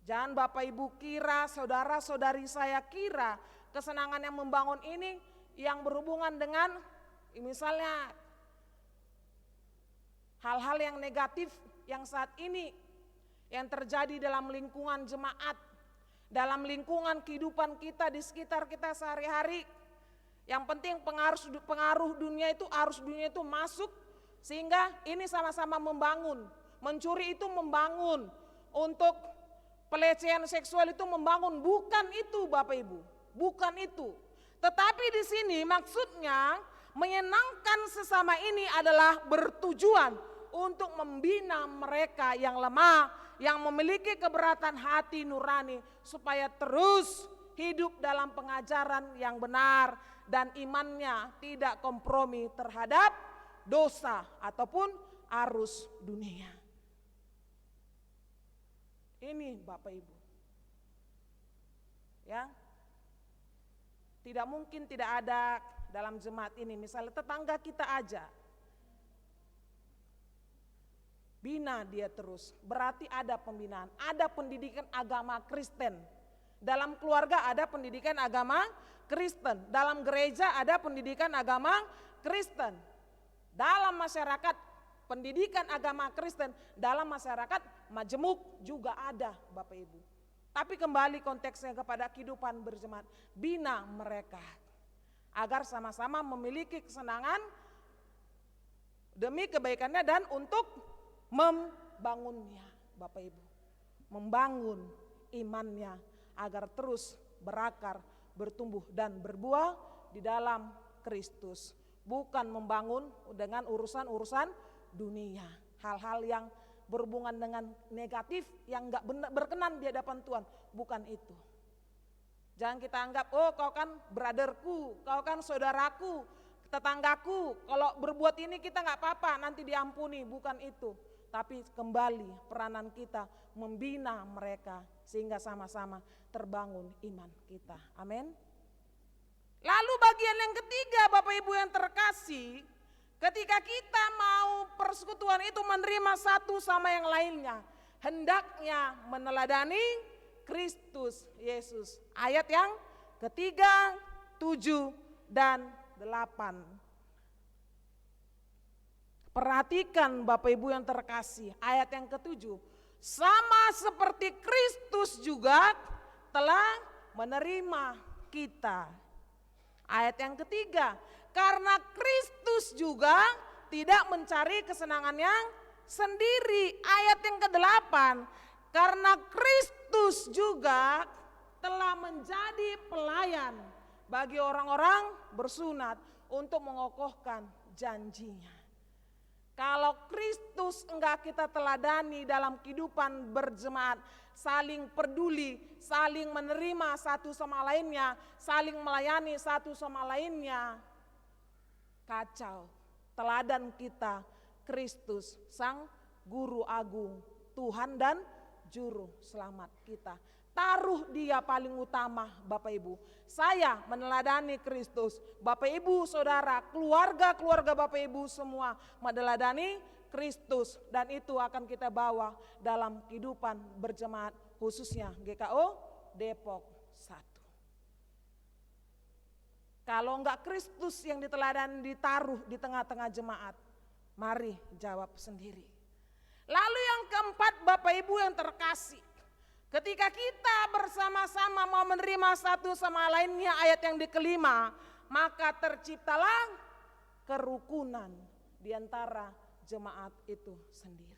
S4: Jangan Bapak Ibu kira, saudara-saudari saya kira kesenangan yang membangun ini yang berhubungan dengan misalnya hal-hal yang negatif yang saat ini yang terjadi dalam lingkungan jemaat, dalam lingkungan kehidupan kita di sekitar kita sehari-hari. Yang penting pengaruh dunia itu, arus dunia itu masuk sehingga ini sama-sama membangun. Mencuri itu membangun, untuk pelecehan seksual itu membangun. Bukan itu Bapak Ibu, bukan itu. Tetapi di sini maksudnya menyenangkan sesama ini adalah bertujuan untuk membina mereka yang lemah, yang memiliki keberatan hati nurani supaya terus hidup dalam pengajaran yang benar dan imannya tidak kompromi terhadap dosa ataupun arus dunia. Ini Bapak Ibu. Ya. Tidak mungkin tidak ada dalam jemaat ini, misalnya tetangga kita aja. Bina dia terus, berarti ada pembinaan, ada pendidikan agama Kristen. Dalam keluarga ada pendidikan agama Kristen, dalam gereja ada pendidikan agama Kristen. dalam masyarakat pendidikan agama Kristen, dalam masyarakat majemuk juga ada Bapak Ibu. Tapi kembali konteksnya kepada kehidupan berjemaat, bina mereka agar sama-sama memiliki kesenangan demi kebaikannya dan untuk membangunnya Bapak Ibu. Membangun imannya agar terus berakar, bertumbuh dan berbuah di dalam Kristus. Bukan membangun dengan urusan-urusan dunia, hal-hal yang berhubungan dengan negatif yang enggak berkenan di hadapan Tuhan, bukan itu. Jangan kita anggap, oh kau kan brotherku, kau kan saudaraku, tetanggaku, kalau berbuat ini kita enggak apa-apa, nanti diampuni, bukan itu. Tapi kembali peranan kita membina mereka sehingga sama-sama terbangun iman kita. Amin. Lalu bagian yang ketiga Bapak Ibu yang terkasih, ketika kita mau persekutuan itu menerima satu sama yang lainnya, hendaknya meneladani Kristus Yesus. Ayat yang ketiga, 7 dan 8. Perhatikan Bapak Ibu yang terkasih, ayat yang ke-7. Sama seperti Kristus juga telah menerima kita. Ayat yang ketiga, karena Kristus juga tidak mencari kesenangan yang sendiri. Ayat yang ke-8, karena Kristus juga telah menjadi pelayan bagi orang-orang bersunat untuk mengokohkan janjinya. Kalau Kristus enggak kita teladani dalam kehidupan berjemaat, saling peduli, saling menerima satu sama lainnya, saling melayani satu sama lainnya, kacau. Teladan kita Kristus, Sang Guru Agung, Tuhan dan Juru Selamat kita. Taruh Dia paling utama Bapak Ibu. Saya meneladani Kristus. Bapak Ibu, saudara, keluarga Bapak Ibu semua meneladani Kristus. Dan itu akan kita bawa dalam kehidupan berjemaat khususnya GKO Depok 1. Kalau enggak Kristus yang diteladani ditaruh di tengah-tengah jemaat, mari jawab sendiri. Lalu yang keempat Bapak Ibu yang terkasih, ketika kita bersama-sama mau menerima satu sama lainnya, ayat yang kelima, maka terciptalah kerukunan di antara jemaat itu sendiri.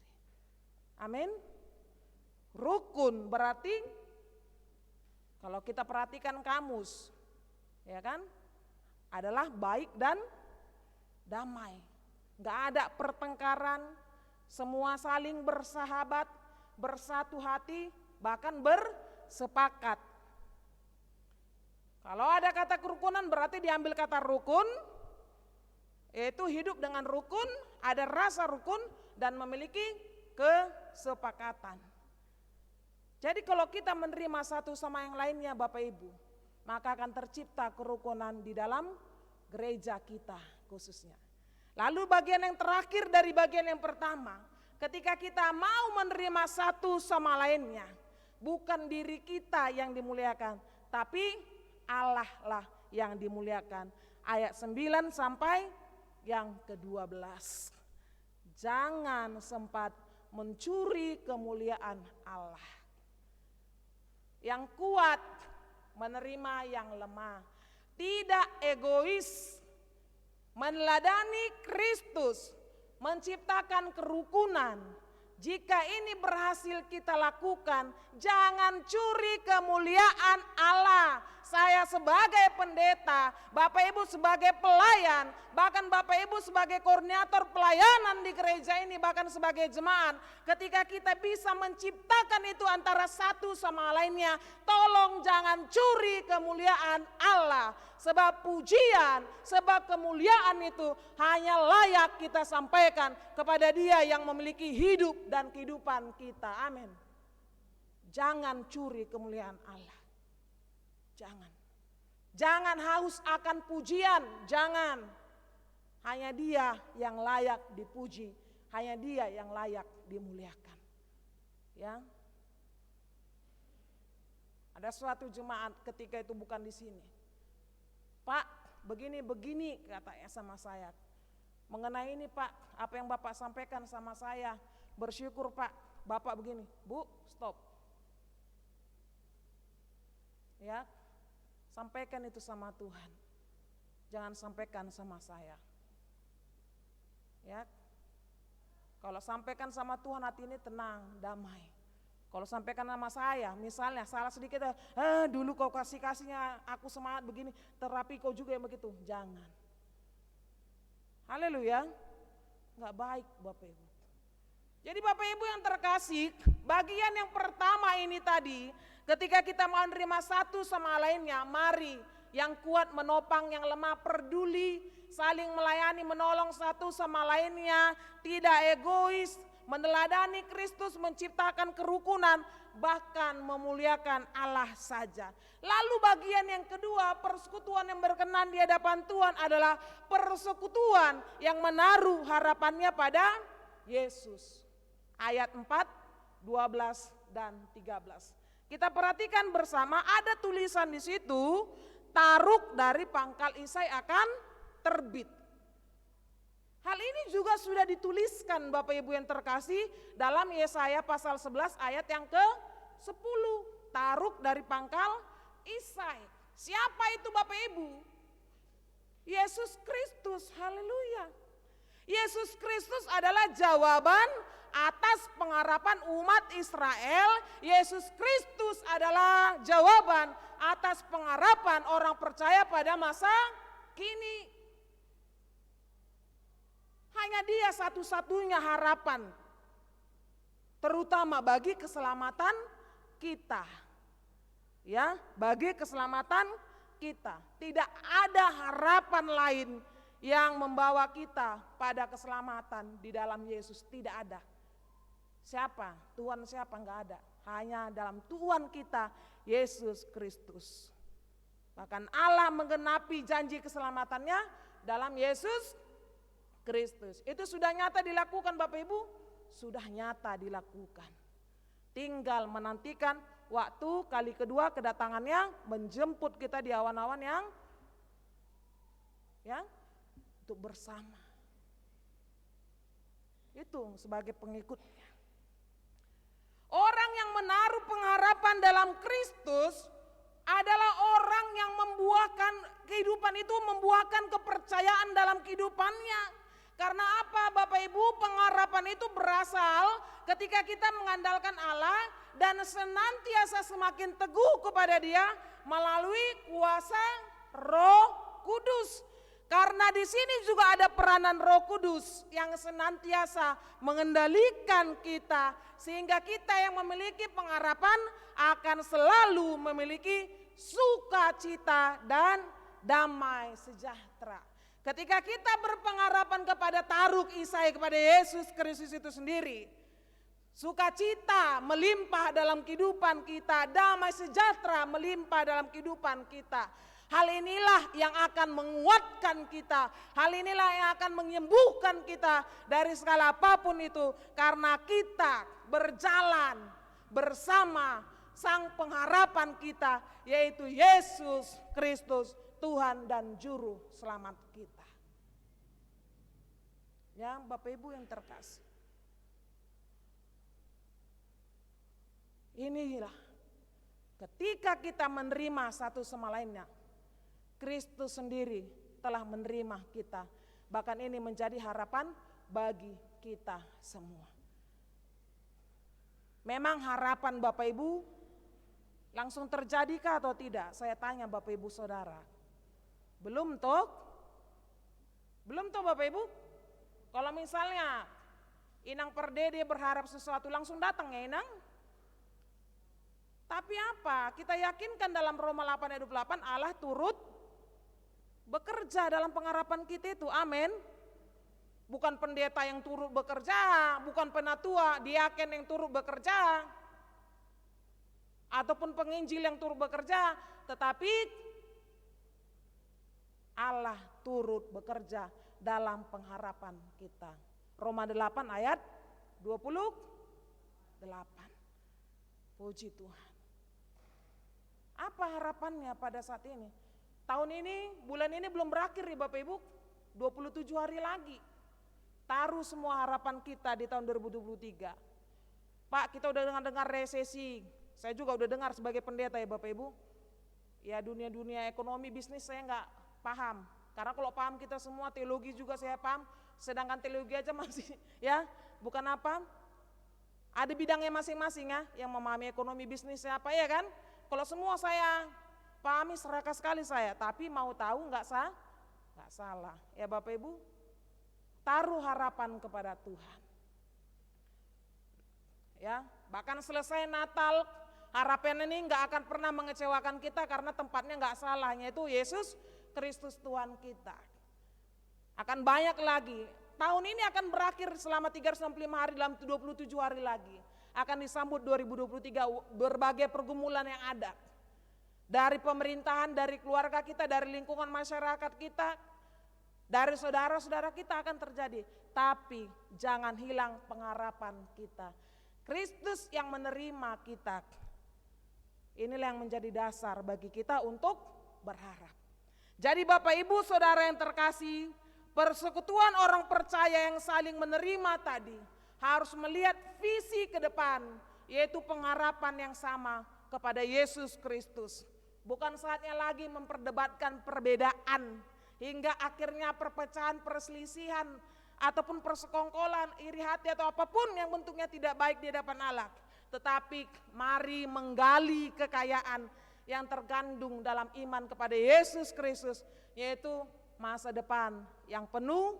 S4: Amin. Rukun berarti kalau kita perhatikan kamus, ya kan, adalah baik dan damai. Gak ada pertengkaran, semua saling bersahabat, bersatu hati, bahkan bersepakat. Kalau ada kata kerukunan berarti diambil kata rukun, yaitu hidup dengan rukun, ada rasa rukun dan memiliki kesepakatan. Jadi kalau kita menerima satu sama yang lainnya Bapak Ibu, maka akan tercipta kerukunan di dalam gereja kita khususnya. Lalu bagian yang terakhir dari bagian yang pertama, ketika kita mau menerima satu sama lainnya, bukan diri kita yang dimuliakan, tapi Allah lah yang dimuliakan. Ayat 9 sampai yang ke-12. Jangan sempat mencuri kemuliaan Allah. Yang kuat menerima yang lemah. Tidak egois, meneladani Kristus, menciptakan kerukunan. Jika ini berhasil kita lakukan, jangan curi kemuliaan Allah. Saya sebagai pendeta, Bapak Ibu sebagai pelayan, bahkan Bapak Ibu sebagai koordinator pelayanan di gereja ini, bahkan sebagai jemaat, ketika kita bisa menciptakan itu antara satu sama lainnya, tolong jangan curi kemuliaan Allah. Sebab pujian, sebab kemuliaan itu hanya layak kita sampaikan kepada Dia yang memiliki hidup dan kehidupan kita. Amin. Jangan curi kemuliaan Allah. Jangan. Jangan haus akan pujian, jangan. Hanya Dia yang layak dipuji, hanya Dia yang layak dimuliakan. Ya. Ada suatu jemaat ketika itu bukan di sini. Pak, begini katanya sama saya. mengenai ini Pak, apa yang Bapak sampaikan sama saya, bersyukur Pak, Bapak begini, Bu, stop. Ya, sampaikan itu sama Tuhan, jangan sampaikan sama saya. Ya, kalau sampaikan sama Tuhan hati ini tenang, damai. Kalau sampaikan sama saya, misalnya salah sedikit, dulu kau kasihnya aku semangat begini, terapi kau juga yang begitu, jangan. Haleluya, nggak baik Bapak Ibu. Jadi Bapak Ibu yang terkasih, bagian yang pertama ini tadi, ketika kita menerima satu sama lainnya, mari yang kuat menopang yang lemah, peduli, saling melayani, menolong satu sama lainnya, tidak egois, meneladani Kristus, menciptakan kerukunan, bahkan memuliakan Allah saja. Lalu bagian yang kedua, persekutuan yang berkenan di hadapan Tuhan adalah persekutuan yang menaruh harapannya pada Yesus. Ayat 4, 12 dan 13. Kita perhatikan bersama, ada tulisan di situ, taruk dari pangkal Isai akan terbit. Hal ini juga sudah dituliskan Bapak Ibu yang terkasih dalam Yesaya pasal 11 ayat yang ke-10. Taruk dari pangkal Isai. Siapa itu Bapak Ibu? Yesus Kristus, haleluya. Yesus Kristus adalah jawaban atas pengharapan umat Israel. Yesus Kristus adalah jawaban atas pengharapan orang percaya pada masa kini. Hanya Dia satu-satunya harapan, terutama bagi keselamatan kita. Ya, bagi keselamatan kita. Tidak ada harapan lain yang membawa kita pada keselamatan di dalam Yesus, tidak ada. Siapa? Tuhan siapa? Enggak ada. Hanya dalam Tuhan kita, Yesus Kristus. Bahkan Allah menggenapi janji keselamatannya dalam Yesus Kristus. Itu sudah nyata dilakukan Bapak Ibu? Sudah nyata dilakukan. Tinggal menantikan waktu kali kedua kedatangannya, menjemput kita di awan-awan yang untuk bersama. Itu sebagai pengikutnya. Orang yang menaruh pengharapan dalam Kristus adalah orang yang membuahkan kehidupan itu, membuahkan kepercayaan dalam kehidupannya. Karena apa Bapak Ibu? Pengharapan itu berasal ketika kita mengandalkan Allah dan senantiasa semakin teguh kepada Dia melalui kuasa Roh Kudus. Karena di sini juga ada peranan Roh Kudus yang senantiasa mengendalikan kita, sehingga kita yang memiliki pengharapan akan selalu memiliki sukacita dan damai sejahtera. Ketika kita berpengharapan kepada taruk Isai, kepada Yesus Kristus itu sendiri, sukacita melimpah dalam kehidupan kita, damai sejahtera melimpah dalam kehidupan kita. Hal inilah yang akan menguatkan kita, hal inilah yang akan menyembuhkan kita dari segala apapun itu, karena kita berjalan bersama sang pengharapan kita, yaitu Yesus Kristus, Tuhan dan Juru Selamat kita. Ya Bapak Ibu yang terkasih, inilah ketika kita menerima satu sama lainnya, Kristus sendiri telah menerima kita. Bahkan ini menjadi harapan bagi kita semua. Memang harapan Bapak Ibu langsung terjadikah atau tidak? Saya tanya Bapak Ibu Saudara. Belum toh? Belum toh Bapak Ibu? Kalau misalnya Inang Perdede berharap sesuatu langsung datang ya Inang? Tapi apa? Kita yakinkan dalam Roma 8 ayat 28 Allah turut bekerja dalam pengharapan kita itu, amin. Bukan pendeta yang turut bekerja, bukan penatua, diaken yang turut bekerja, ataupun penginjil yang turut bekerja, tetapi Allah turut bekerja dalam pengharapan kita. Roma 8 ayat 28. Puji Tuhan. Apa harapannya pada saat ini? Tahun ini, bulan ini belum berakhir ya Bapak Ibu, 27 hari lagi. taruh semua harapan kita di tahun 2023. Pak, kita udah dengar resesi. Saya juga udah dengar sebagai pendeta ya Bapak Ibu. Ya dunia ekonomi bisnis saya nggak paham. Karena kalau paham kita semua, teologi juga saya paham. Sedangkan teologi aja masih ya bukan apa. Ada bidangnya masing-masing ya, yang memahami ekonomi bisnisnya apa ya kan. Kalau semua saya pahami serakah sekali saya, tapi mau tahu nggak salah. Ya Bapak Ibu, taruh harapan kepada Tuhan. Ya, bahkan selesai Natal, harapan ini nggak akan pernah mengecewakan kita karena tempatnya nggak salah, yaitu Yesus Kristus Tuhan kita. Akan banyak lagi. Tahun ini akan berakhir selama 365 hari, dalam 27 hari lagi. Akan disambut 2023 berbagai pergumulan yang ada. Dari pemerintahan, dari keluarga kita, dari lingkungan masyarakat kita, dari saudara-saudara kita akan terjadi. Tapi jangan hilang pengharapan kita. Kristus yang menerima kita. Inilah yang menjadi dasar bagi kita untuk berharap. Jadi Bapak Ibu Saudara yang terkasih, persekutuan orang percaya yang saling menerima tadi harus melihat visi ke depan, yaitu pengharapan yang sama kepada Yesus Kristus. Bukan saatnya lagi memperdebatkan perbedaan hingga akhirnya perpecahan, perselisihan ataupun persekongkolan, iri hati atau apapun yang bentuknya tidak baik di hadapan Allah. Tetapi mari menggali kekayaan yang terkandung dalam iman kepada Yesus Kristus, yaitu masa depan yang penuh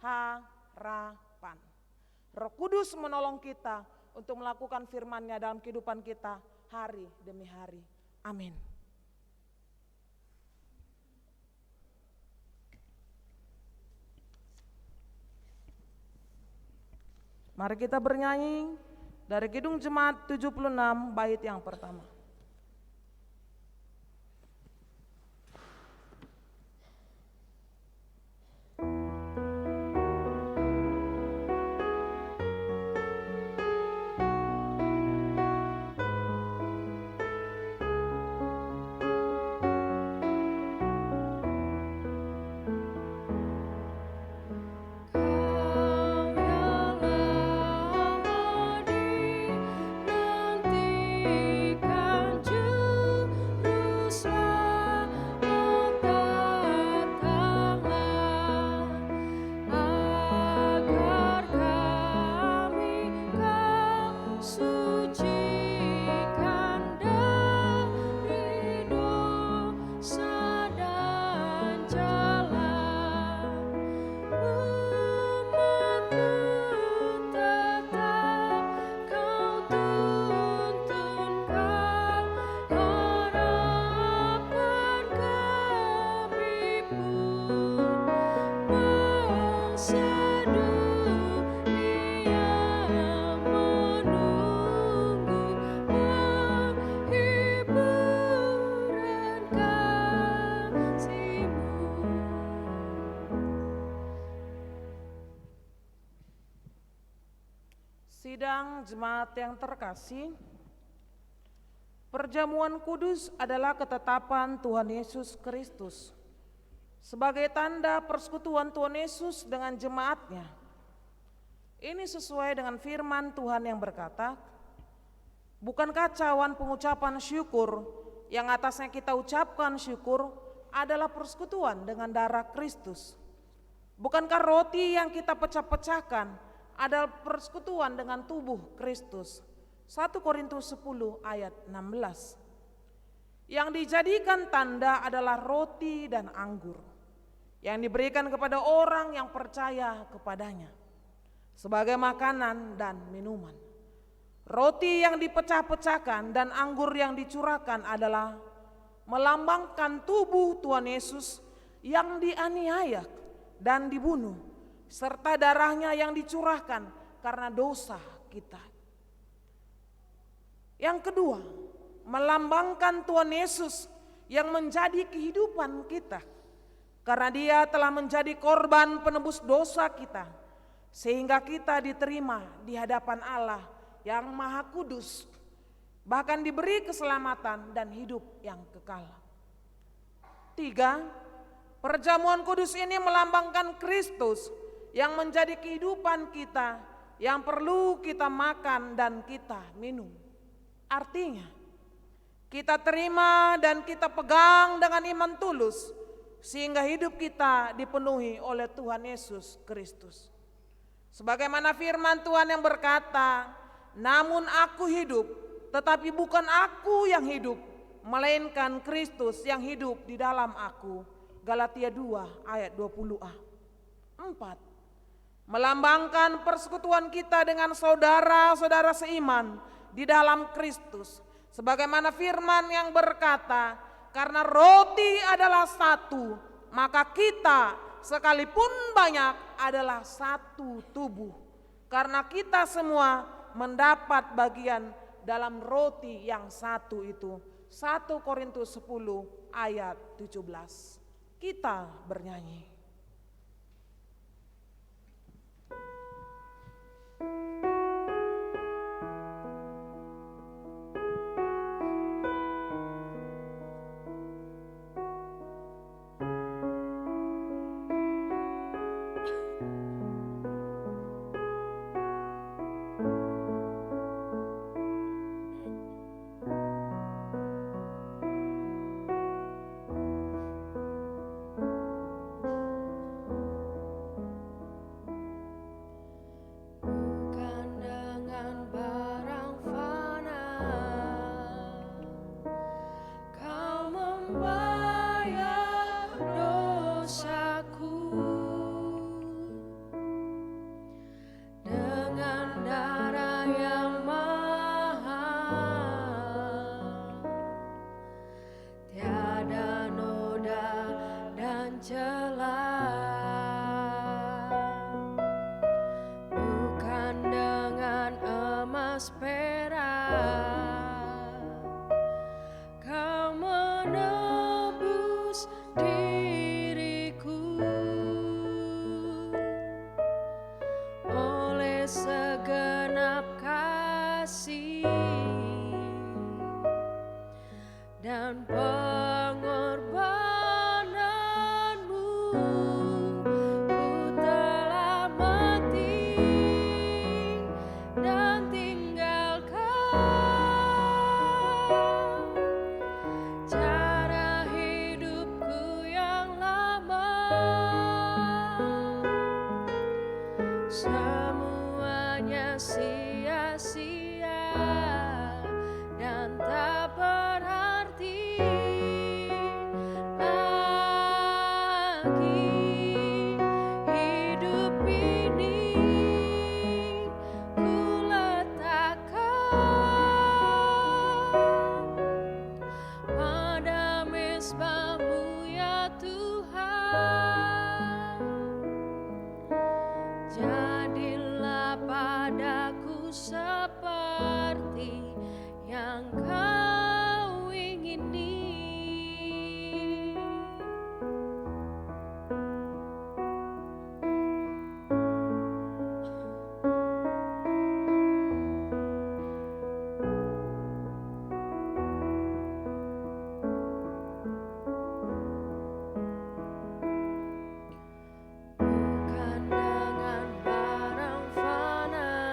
S4: harapan. Roh Kudus menolong kita untuk melakukan firman-Nya dalam kehidupan kita hari demi hari. Amin. Mari kita bernyanyi dari Kidung Jemaat 76 bait yang pertama. Sidang jemaat yang terkasih, perjamuan kudus adalah ketetapan Tuhan Yesus Kristus sebagai tanda persekutuan Tuhan Yesus dengan jemaatnya. Ini sesuai dengan firman Tuhan yang berkata, bukankah cawan pengucapan syukur yang atasnya kita ucapkan syukur adalah persekutuan dengan darah Kristus? Bukankah roti yang kita pecah-pecahkan adalah persekutuan dengan tubuh Kristus? 1 Korintus 10 ayat 16. Yang dijadikan tanda adalah roti dan anggur yang diberikan kepada orang yang percaya kepadanya sebagai makanan dan minuman. Roti yang dipecah-pecahkan dan anggur yang dicurahkan adalah melambangkan tubuh Tuhan Yesus yang dianiaya dan dibunuh, serta darahnya yang dicurahkan karena dosa kita. Yang kedua, melambangkan Tuhan Yesus yang menjadi kehidupan kita, karena Dia telah menjadi korban penebus dosa kita, sehingga kita diterima di hadapan Allah yang Maha Kudus, bahkan diberi keselamatan dan hidup yang kekal. 3. Perjamuan kudus ini melambangkan Kristus yang menjadi kehidupan kita, yang perlu kita makan dan kita minum. Artinya, kita terima dan kita pegang dengan iman tulus, sehingga hidup kita dipenuhi oleh Tuhan Yesus Kristus. Sebagaimana firman Tuhan yang berkata, namun aku hidup, tetapi bukan aku yang hidup, melainkan Kristus yang hidup di dalam aku. Galatia 2 ayat 20a. 4. Melambangkan persekutuan kita dengan saudara-saudara seiman di dalam Kristus. Sebagaimana firman yang berkata, karena roti adalah satu, maka kita sekalipun banyak adalah satu tubuh. Karena kita semua mendapat bagian dalam roti yang satu itu. 1 Korintus 10 ayat 17. Kita bernyanyi.
S3: Bukan dengan barang fana Kau membayar dosaku, dengan darah yang mahal, tiada noda dan celah. Bukan dengan emas perak Kau menebus diriku, oleh segenap kasih dan pengorbananmu, ku telah mati dan tinggalkan cara hidupku yang lama. Semuanya sia-sia dan tak berarti lagi. Hidup ini ku letakkan pada mezbah-Mu ya Tuhan. Jadilah padaku seperti yang Kau ingini. Bukan dengan barang fana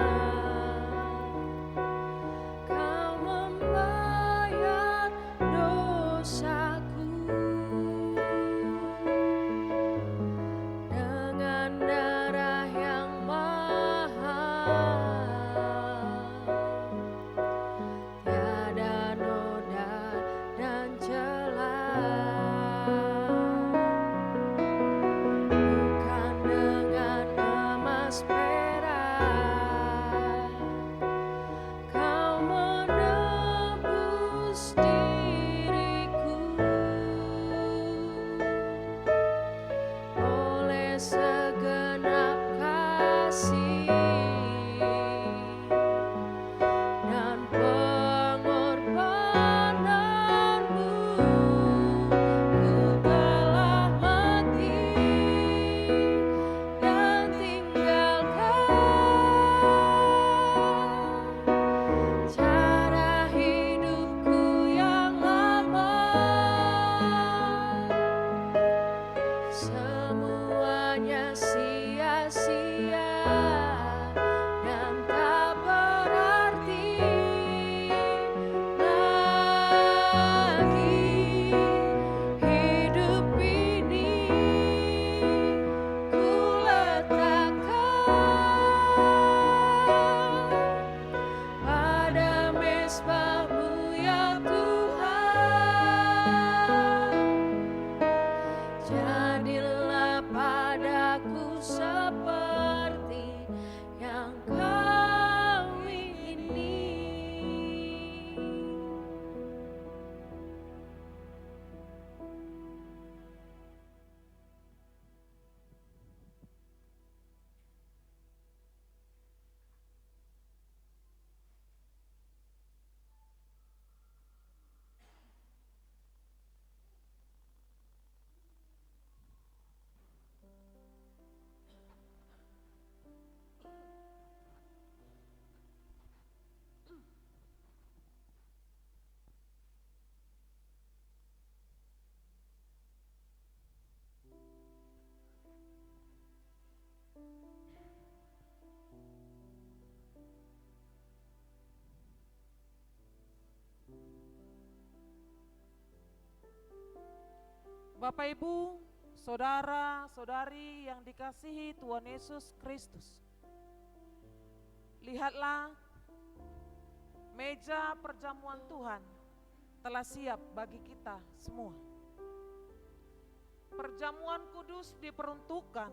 S5: seperti yang kau ingini.
S4: Bapak Ibu, saudara-saudari yang dikasihi Tuhan Yesus Kristus. Lihatlah, meja perjamuan Tuhan telah siap bagi kita semua. Perjamuan kudus diperuntukkan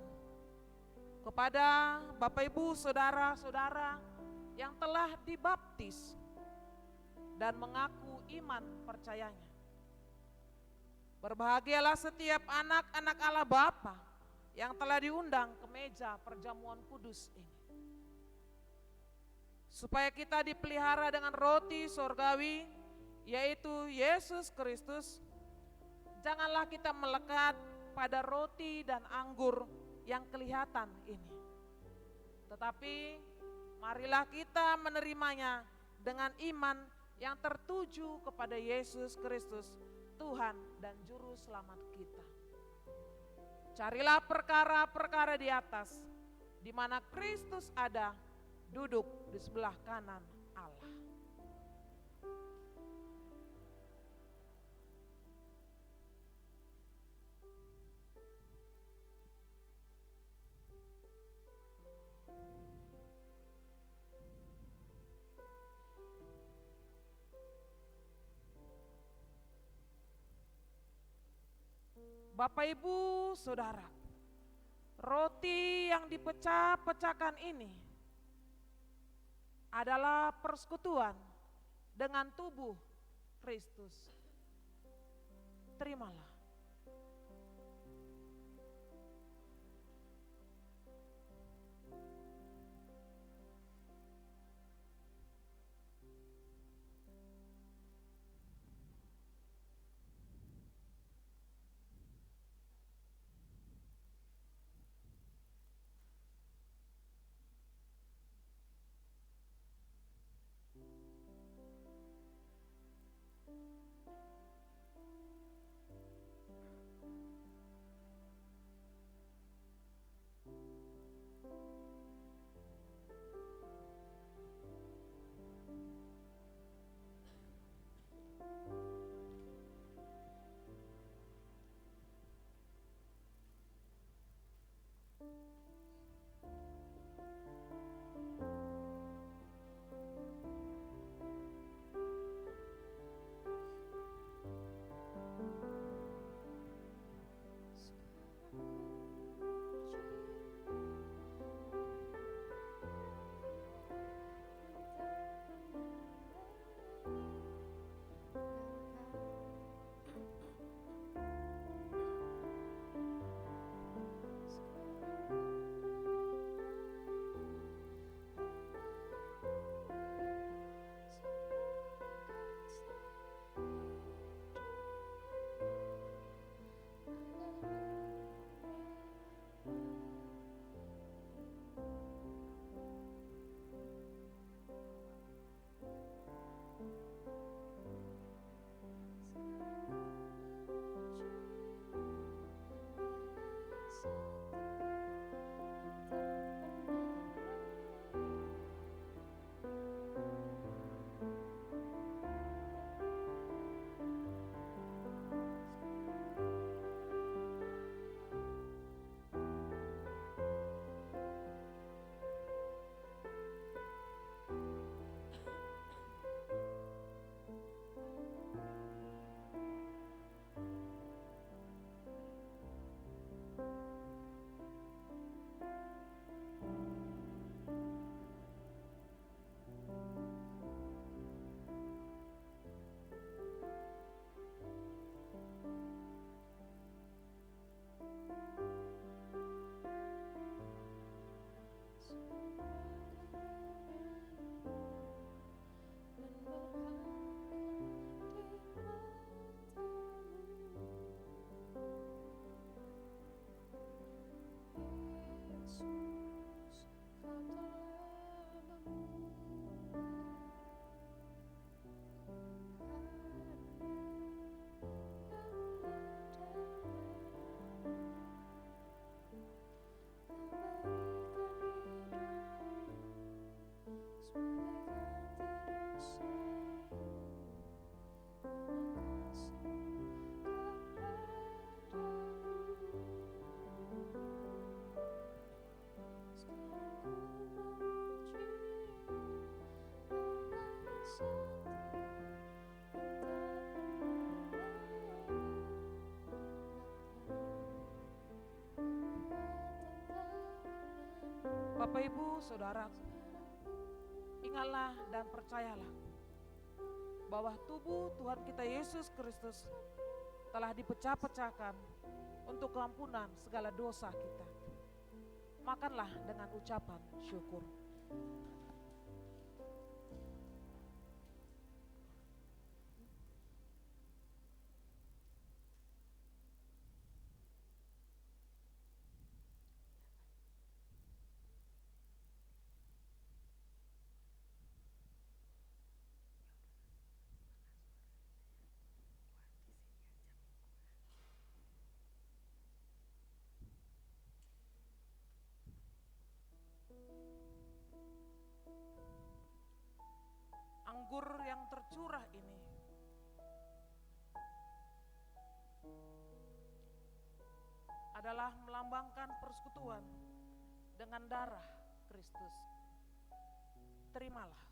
S4: kepada Bapak Ibu, saudara-saudara yang telah dibaptis dan mengaku iman percayanya. Berbahagialah setiap anak-anak Allah Bapa yang telah diundang ke meja perjamuan kudus ini. Supaya kita dipelihara dengan roti sorgawi, yaitu Yesus Kristus. Janganlah kita melekat pada roti dan anggur yang kelihatan ini. Tetapi marilah kita menerimanya dengan iman yang tertuju kepada Yesus Kristus, Tuhan dan Juru Selamat kita. Carilah perkara-perkara di atas, di mana Kristus ada, duduk di sebelah kanan Allah. Bapak Ibu Saudara, roti yang dipecah-pecahkan ini adalah persekutuan dengan tubuh Kristus. Terimalah. Bapak Ibu, Saudara, ingatlah dan percayalah bahwa tubuh Tuhan kita Yesus Kristus telah dipecah-pecahkan untuk keampunan segala dosa kita. Makanlah dengan ucapan syukur. Anggur yang tercurah ini adalah melambangkan persekutuan dengan darah Kristus. Terimalah.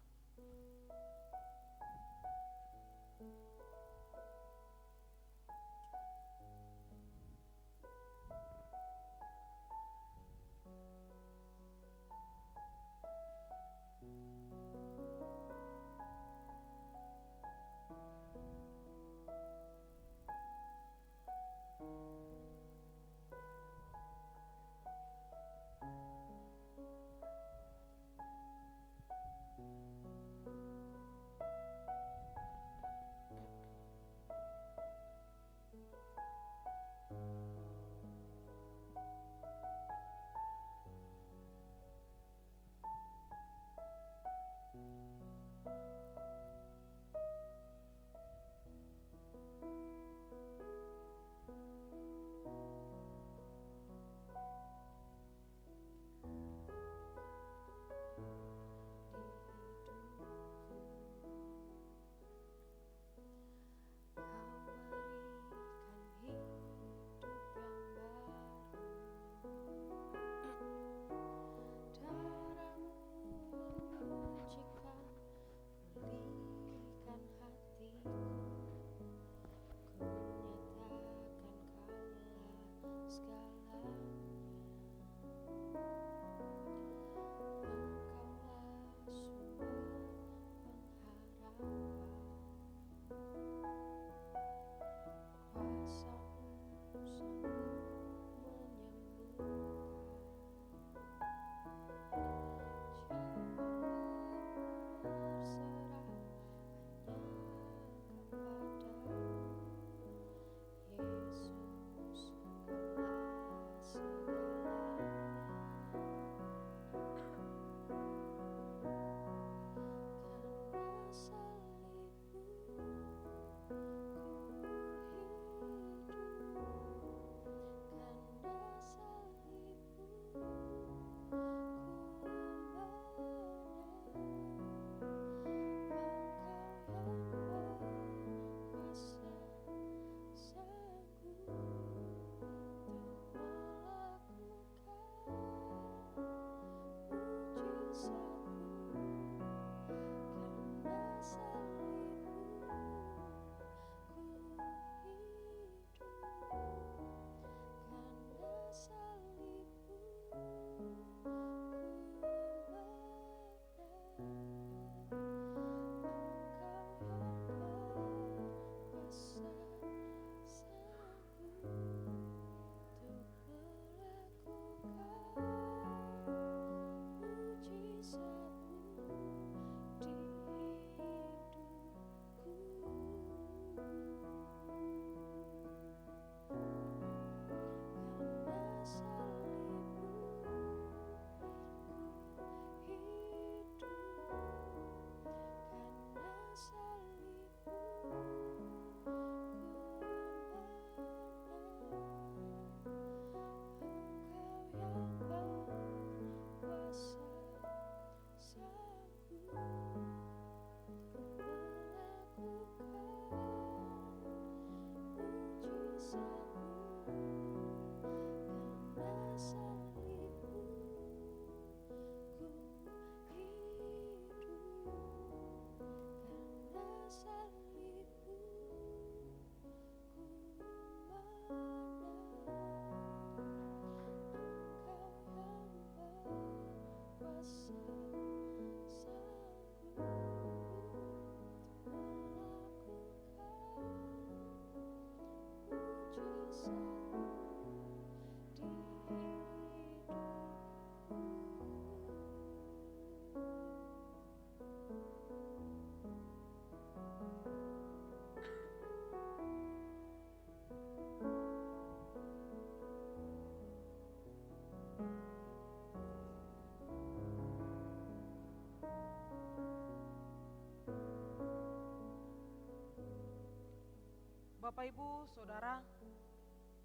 S4: Bapak Ibu, Saudara,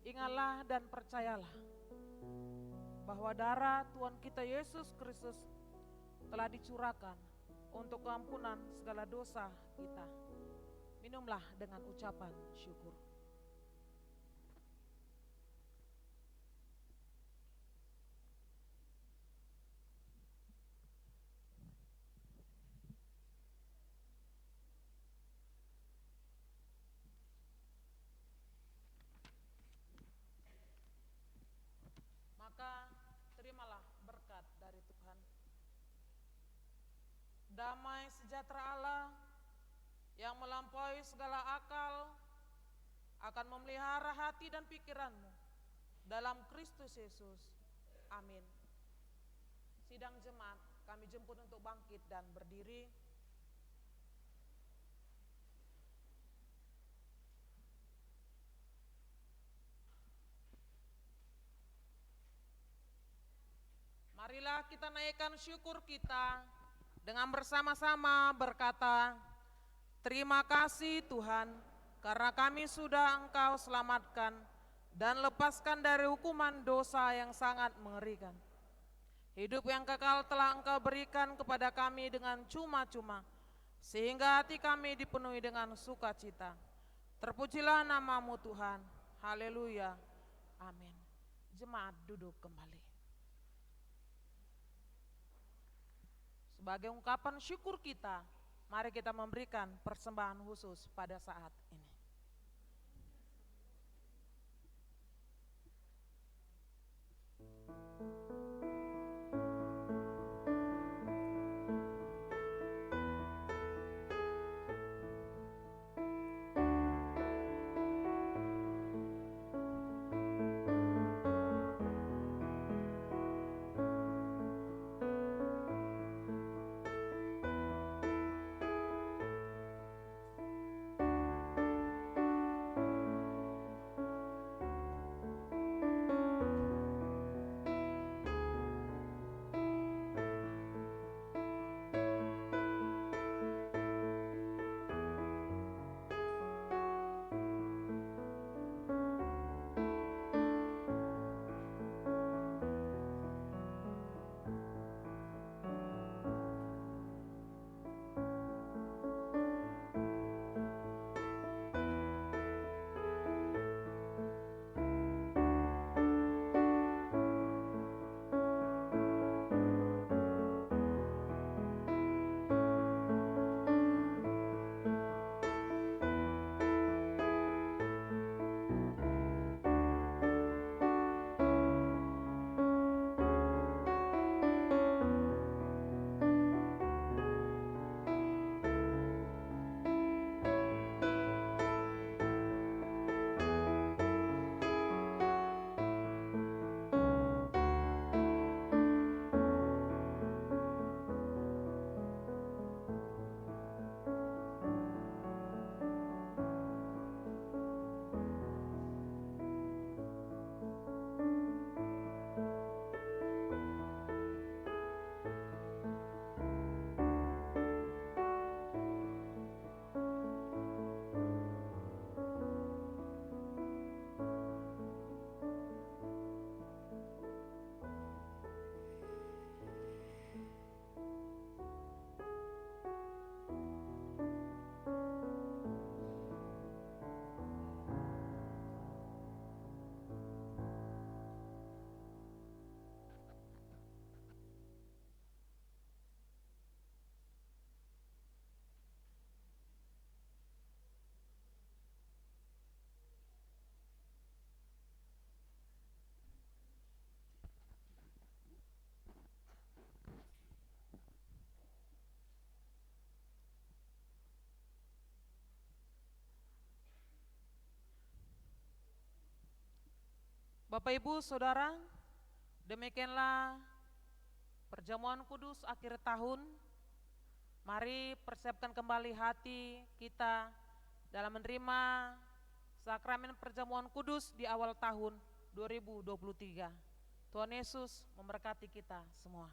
S4: ingatlah dan percayalah bahwa darah Tuhan kita Yesus Kristus telah dicurahkan untuk keampunan segala dosa kita. Minumlah dengan ucapan syukur. Maka terimalah berkat dari Tuhan. Damai sejahtera Allah yang melampaui segala akal akan memelihara hati dan pikiranmu dalam Kristus Yesus. Amin. Sidang jemaat kami jemput untuk bangkit dan berdiri. Marilah kita naikkan syukur kita dengan bersama-sama berkata, terima kasih Tuhan karena kami sudah Engkau selamatkan dan lepaskan dari hukuman dosa yang sangat mengerikan. Hidup yang kekal telah Engkau berikan kepada kami dengan cuma-cuma, sehingga hati kami dipenuhi dengan sukacita. Terpujilah nama-Mu Tuhan. Haleluya. Amin. Jemaat duduk kembali. Sebagai ungkapan syukur kita, mari kita memberikan persembahan khusus pada saat ini. Bapak Ibu Saudara, demikianlah perjamuan kudus akhir tahun. Mari persiapkan kembali hati kita dalam menerima sakramen perjamuan kudus di awal tahun 2023. Tuhan Yesus memberkati kita semua.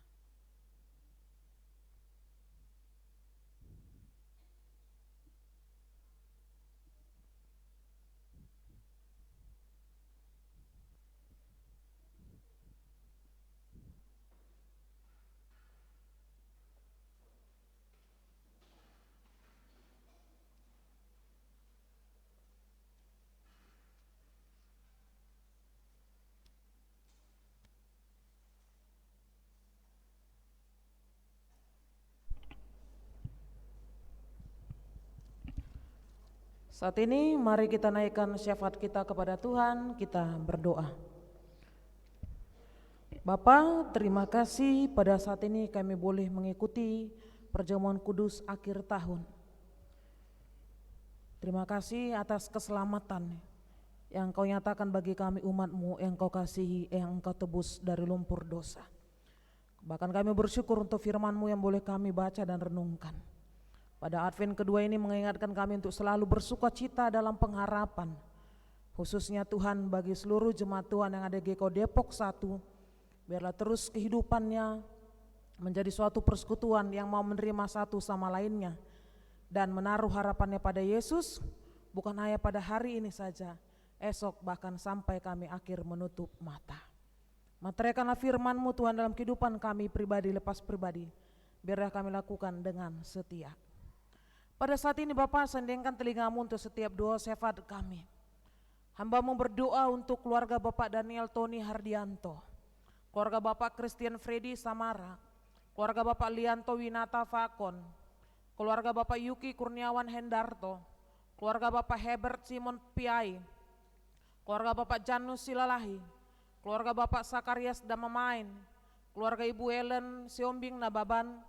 S4: Saat ini mari kita naikkan syafaat kita kepada Tuhan, kita berdoa. Bapa, terima kasih pada saat ini kami boleh mengikuti perjamuan kudus akhir tahun. Terima kasih atas keselamatan yang Kau nyatakan bagi kami umat-Mu yang Kau kasihi, yang Engkau tebus dari lumpur dosa. Bahkan kami bersyukur untuk firman-Mu yang boleh kami baca dan renungkan. Pada Advent kedua ini mengingatkan kami untuk selalu bersuka cita dalam pengharapan. Khususnya Tuhan bagi seluruh jemaat Tuhan yang ada di GKO Depok 1, biarlah terus kehidupannya menjadi suatu persekutuan yang mau menerima satu sama lainnya dan menaruh harapannya pada Yesus, bukan hanya pada hari ini saja, esok bahkan sampai kami akhir menutup mata. Meteraikanlah firman-Mu Tuhan dalam kehidupan kami pribadi lepas pribadi, biarlah kami lakukan dengan setia. Pada saat ini Bapa, sendengkan telinga-Mu untuk setiap doa syafaat kami. Hamba-Mu berdoa untuk keluarga Bapak Daniel Tony Hardianto, keluarga Bapak Christian Freddy Samara, keluarga Bapak Lianto Winata Fakon, keluarga Bapak Yuki Kurniawan Hendarto, keluarga Bapak Herbert Simon Piai, keluarga Bapak Janus Silalahi, keluarga Bapak Sakarias Damamain, keluarga Ibu Ellen Siombing Nababan,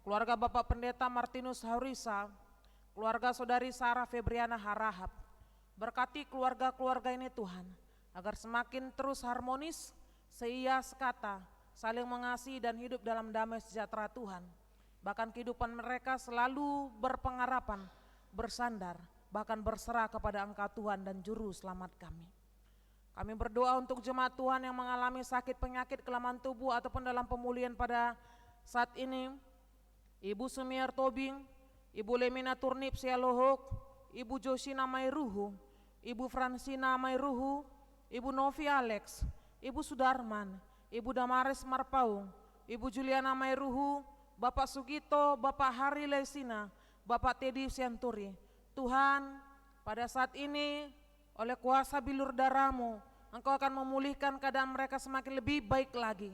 S4: keluarga Bapak Pendeta Martinus Haurisa, keluarga Saudari Sarah Febriana Harahap. Berkati keluarga-keluarga ini Tuhan, agar semakin terus harmonis, seia sekata, saling mengasihi dan hidup dalam damai sejahtera Tuhan. Bahkan kehidupan mereka selalu berpengharapan, bersandar, bahkan berserah kepada Engkau Tuhan dan Juru Selamat kami. Kami berdoa untuk jemaat Tuhan yang mengalami sakit penyakit kelemahan tubuh ataupun dalam pemulihan pada saat ini. Ibu Sumiar Tobing, Ibu Lemina Turnip Sialohok, Ibu Josina Mairuhu, Ibu Fransina Mairuhu, Ibu Novi Alex, Ibu Sudarman, Ibu Damares Marpaung, Ibu Juliana Mairuhu, Bapak Sugito, Bapak Hari Lesina, Bapak Teddy Sianturi. Tuhan, pada saat ini oleh kuasa bilur darah-Mu, Engkau akan memulihkan keadaan mereka semakin lebih baik lagi.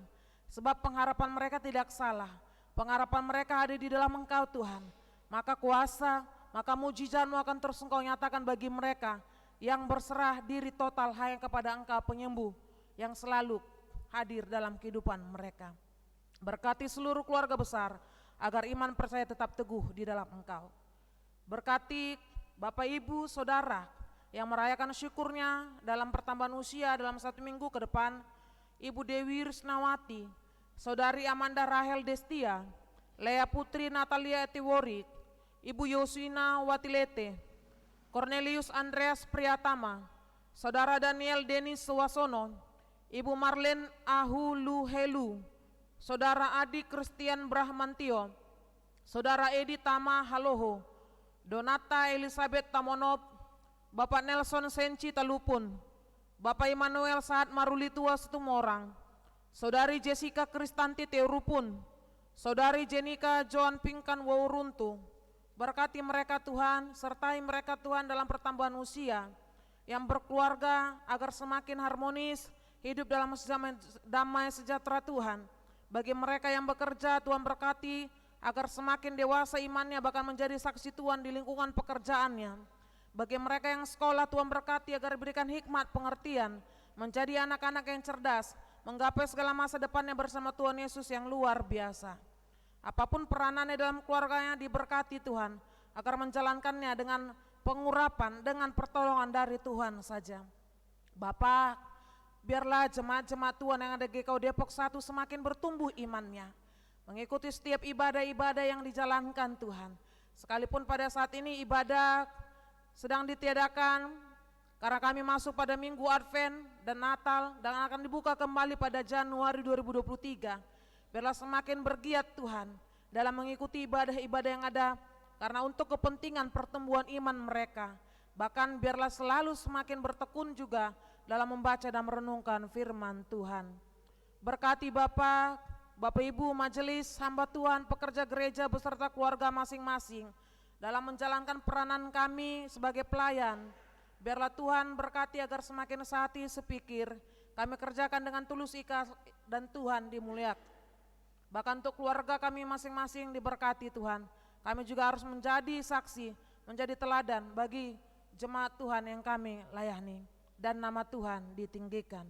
S4: Sebab pengharapan mereka tidak salah. Pengharapan mereka ada di dalam Engkau Tuhan. Maka kuasa, maka mujizat-Mu akan terus Engkau nyatakan bagi mereka yang berserah diri total hanya kepada Engkau penyembuh yang selalu hadir dalam kehidupan mereka. Berkati seluruh keluarga besar agar iman percaya tetap teguh di dalam Engkau. Berkati Bapak Ibu Saudara yang merayakan syukurnya dalam pertambahan usia dalam 1 minggu ke depan, Ibu Dewi Risnawati, Saudari Amanda Rahel Destia, Lea Putri Natalia Etiwori, Ibu Yosina Watilete, Cornelius Andreas Priyatama, Saudara Daniel Denis Suwasono, Ibu Marlene Ahuluhelu, Saudara Adi Christian Brahmantio, Saudara Edi Tama Haloho, Donata Elizabeth Tamonop, Bapak Nelson Senci Talupun, Bapak Immanuel Sahat Marulitua Setumorang, Saudari Jessica Kristanti Teurupun, Saudari Jenika Joan Pingkan Wawuruntu. Berkati mereka Tuhan, sertai mereka Tuhan dalam pertambahan usia, yang berkeluarga agar semakin harmonis, hidup dalam damai sejahtera Tuhan. Bagi mereka yang bekerja, Tuhan berkati agar semakin dewasa imannya, bahkan menjadi saksi Tuhan di lingkungan pekerjaannya. Bagi mereka yang sekolah, Tuhan berkati agar diberikan hikmat pengertian, menjadi anak-anak yang cerdas, menggapai segala masa depannya bersama Tuhan Yesus yang luar biasa. Apapun peranannya dalam keluarganya diberkati Tuhan, agar menjalankannya dengan pengurapan, dengan pertolongan dari Tuhan saja. Bapak, biarlah jemaat-jemaat Tuhan yang ada di GKO Depok 1 semakin bertumbuh imannya, mengikuti setiap ibadah-ibadah yang dijalankan Tuhan. Sekalipun pada saat ini ibadah sedang ditiadakan, karena kami masuk pada minggu Advent dan Natal dan akan dibuka kembali pada Januari 2023. Biarlah semakin bergiat Tuhan dalam mengikuti ibadah-ibadah yang ada, karena untuk kepentingan pertumbuhan iman mereka. Bahkan biarlah selalu semakin bertekun juga dalam membaca dan merenungkan firman Tuhan. Berkati Bapak, Bapak Ibu majelis, hamba Tuhan, pekerja gereja beserta keluarga masing-masing dalam menjalankan peranan kami sebagai pelayan. Biarlah Tuhan berkati agar semakin sehati sepikir kami kerjakan dengan tulus ikhlas dan Tuhan dimuliakan. Bahkan untuk keluarga kami masing-masing diberkati Tuhan. Kami juga harus menjadi saksi, menjadi teladan bagi jemaat Tuhan yang kami layani, dan nama Tuhan ditinggikan.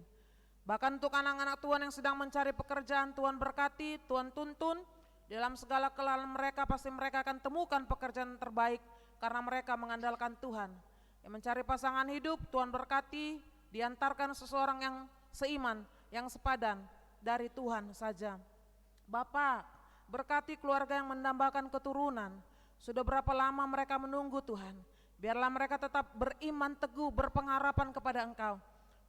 S4: Bahkan untuk anak-anak Tuhan yang sedang mencari pekerjaan, Tuhan berkati, Tuhan tuntun, dalam segala kelelahan mereka pasti mereka akan temukan pekerjaan terbaik karena mereka mengandalkan Tuhan. Yang mencari pasangan hidup, Tuhan berkati, diantarkan seseorang yang seiman, yang sepadan dari Tuhan saja. Bapak, berkati keluarga yang mendambakan keturunan. Sudah berapa lama mereka menunggu Tuhan. Biarlah mereka tetap beriman teguh, berpengharapan kepada Engkau,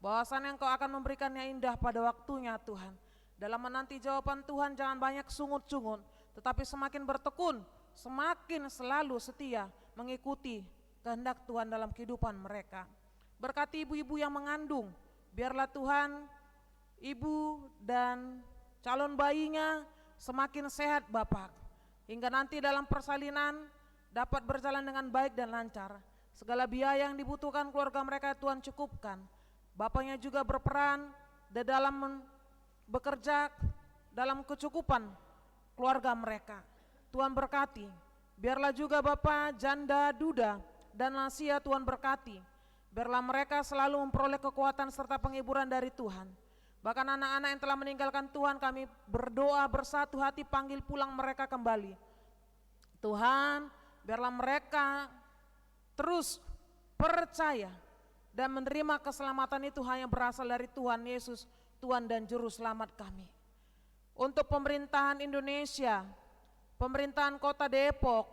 S4: bahwasannya Engkau akan memberikannya indah pada waktunya Tuhan. Dalam menanti jawaban Tuhan jangan banyak sungut-sungut, tetapi semakin bertekun, semakin selalu setia mengikuti kehendak Tuhan dalam kehidupan mereka. Berkati ibu-ibu yang mengandung, biarlah Tuhan ibu dan calon bayinya semakin sehat Bapak, hingga nanti dalam persalinan dapat berjalan dengan baik dan lancar. Segala biaya yang dibutuhkan keluarga mereka Tuhan cukupkan. Bapaknya juga berperan di dalam bekerja dalam kecukupan keluarga mereka. Tuhan berkati. Biarlah juga Bapak, janda, duda, dan lansia Tuhan berkati. Biarlah mereka selalu memperoleh kekuatan serta penghiburan dari Tuhan. Bahkan anak-anak yang telah meninggalkan Tuhan, kami berdoa bersatu hati panggil pulang mereka kembali. Tuhan, biarlah mereka terus percaya dan menerima keselamatan itu hanya berasal dari Tuhan Yesus, Tuhan dan Juru Selamat kami. Untuk pemerintahan Indonesia, pemerintahan Kota Depok,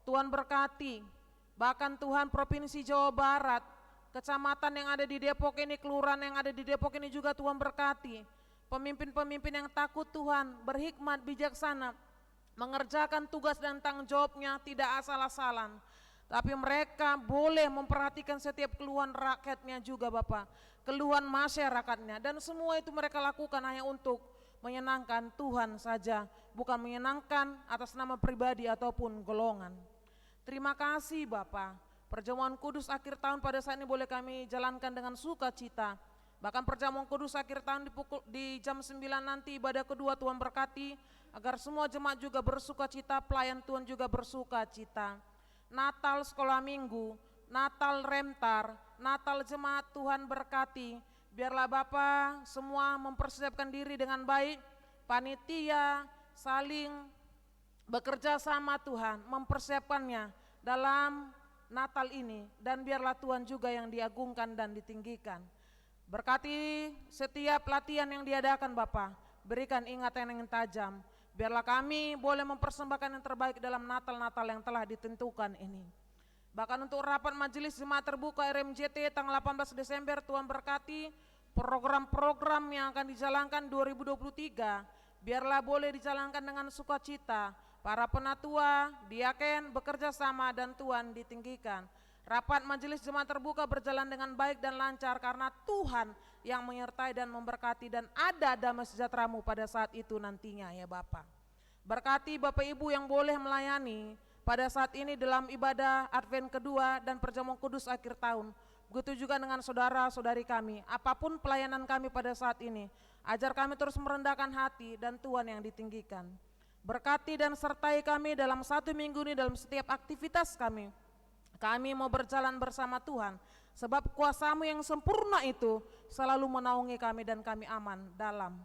S4: Tuhan berkati. Bahkan Tuhan Provinsi Jawa Barat, kecamatan yang ada di Depok ini, kelurahan yang ada di Depok ini juga Tuhan berkati. Pemimpin-pemimpin yang takut Tuhan, berhikmat, bijaksana, mengerjakan tugas dan tanggung jawabnya tidak asal-asalan. Tapi mereka boleh memperhatikan setiap keluhan rakyatnya juga Bapak, keluhan masyarakatnya, dan semua itu mereka lakukan hanya untuk menyenangkan Tuhan saja, bukan menyenangkan atas nama pribadi ataupun golongan. Terima kasih Bapak, perjamuan kudus akhir tahun pada saat ini boleh kami jalankan dengan sukacita. Bahkan perjamuan kudus akhir tahun di jam 9 nanti ibadah kedua Tuhan berkati, agar semua jemaat juga bersukacita, pelayan Tuhan juga bersukacita. Natal sekolah minggu, Natal rentar, Natal jemaat Tuhan berkati. Biarlah Bapak semua mempersiapkan diri dengan baik, panitia saling bekerja sama Tuhan, mempersiapkannya dalam Natal ini, dan biarlah Tuhan juga yang diagungkan dan ditinggikan. Berkati setiap latihan yang diadakan Bapak, berikan ingatan yang tajam. Biarlah kami boleh mempersembahkan yang terbaik dalam Natal-Natal yang telah ditentukan ini. Bahkan untuk rapat majelis jemaat terbuka RMJT tanggal 18 Desember, Tuhan berkati program-program yang akan dijalankan 2023, biarlah boleh dijalankan dengan sukacita. Para penatua, diaken bekerja sama dan Tuhan ditinggikan. Rapat majelis jemaat terbuka berjalan dengan baik dan lancar karena Tuhan yang menyertai dan memberkati, dan ada damai sejahtera-Mu pada saat itu nantinya ya Bapak. Berkati Bapak Ibu yang boleh melayani pada saat ini dalam ibadah Advent kedua dan perjamuan kudus akhir tahun. Begitu juga dengan saudara-saudari kami, apapun pelayanan kami pada saat ini, ajar kami terus merendahkan hati dan Tuhan yang ditinggikan. Berkati dan sertai kami dalam satu minggu ini dalam setiap aktivitas kami. Kami mau berjalan bersama Tuhan, sebab kuasa-Mu yang sempurna itu selalu menaungi kami dan kami aman dalam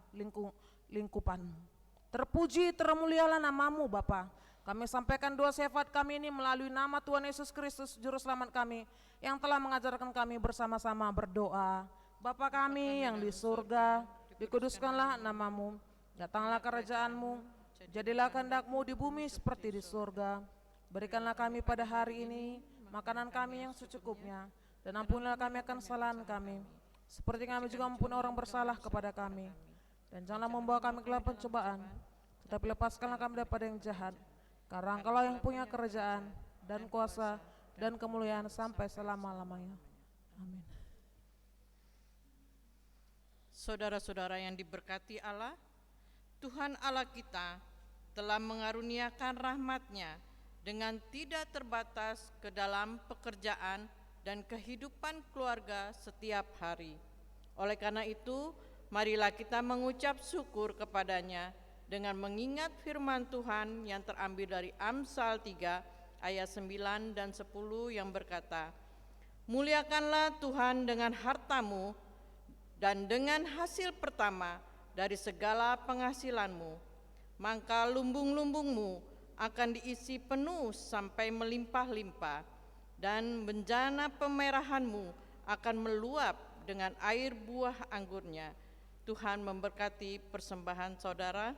S4: lingkupan-Mu. Terpuji termulialah nama-Mu Bapa. Kami sampaikan doa syafaat kami ini melalui nama Tuhan Yesus Kristus Juru Selamat kami, yang telah mengajarkan kami bersama-sama berdoa. Bapa kami yang di surga, dikuduskanlah nama-Mu, datanglah kerajaan-Mu, jadilah kehendak-Mu di bumi seperti di surga. Berikanlah kami pada hari ini makanan kami yang secukupnya, dan ampunilah kami akan kesalahan kami, seperti kami juga mengampuni orang bersalah kepada kami. Dan janganlah membawa kami ke dalam pencobaan, tetapi lepaskanlah kami daripada yang jahat, karena Engkau yang punya kerajaan dan kuasa dan kemuliaan sampai selama-lamanya. Amin.
S2: Saudara-saudara yang diberkati Allah, Tuhan Allah kita telah mengaruniakan rahmat-Nya dengan tidak terbatas ke dalam pekerjaan dan kehidupan keluarga setiap hari. Oleh karena itu, marilah kita mengucap syukur kepada-Nya dengan mengingat firman Tuhan yang terambil dari Amsal 3 ayat 9 dan 10 yang berkata, Muliakanlah Tuhan dengan hartamu dan dengan hasil pertama dari segala penghasilanmu, maka lumbung-lumbungmu akan diisi penuh sampai melimpah-limpah, dan bejana pemerahanmu akan meluap dengan air buah anggurnya. Tuhan memberkati persembahan saudara.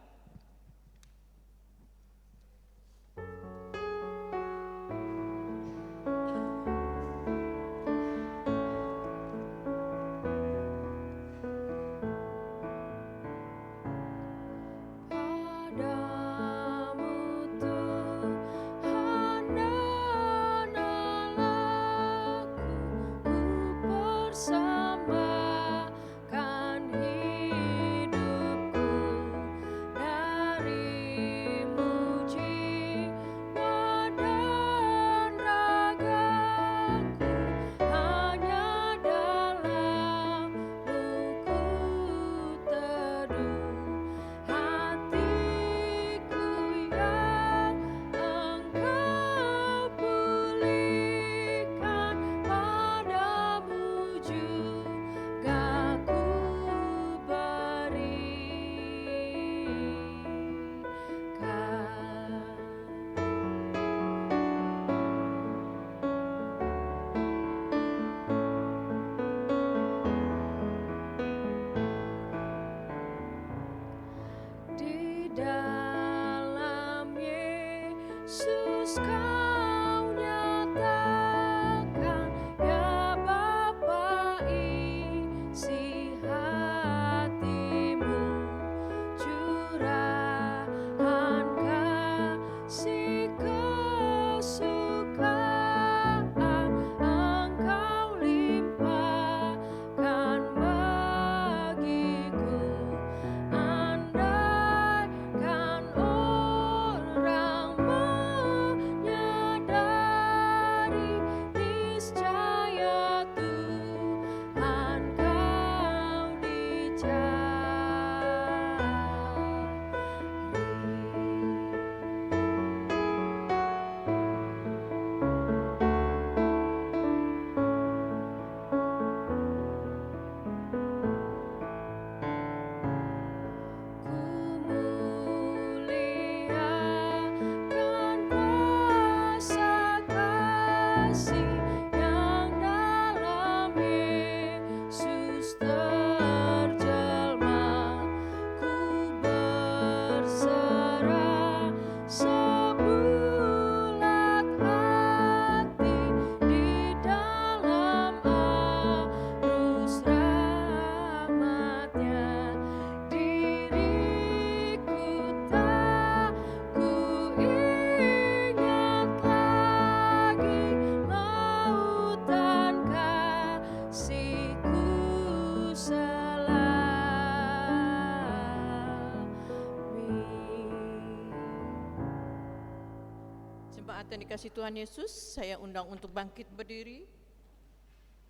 S2: Jemaat yang dikasihi Tuhan Yesus, saya undang untuk bangkit berdiri.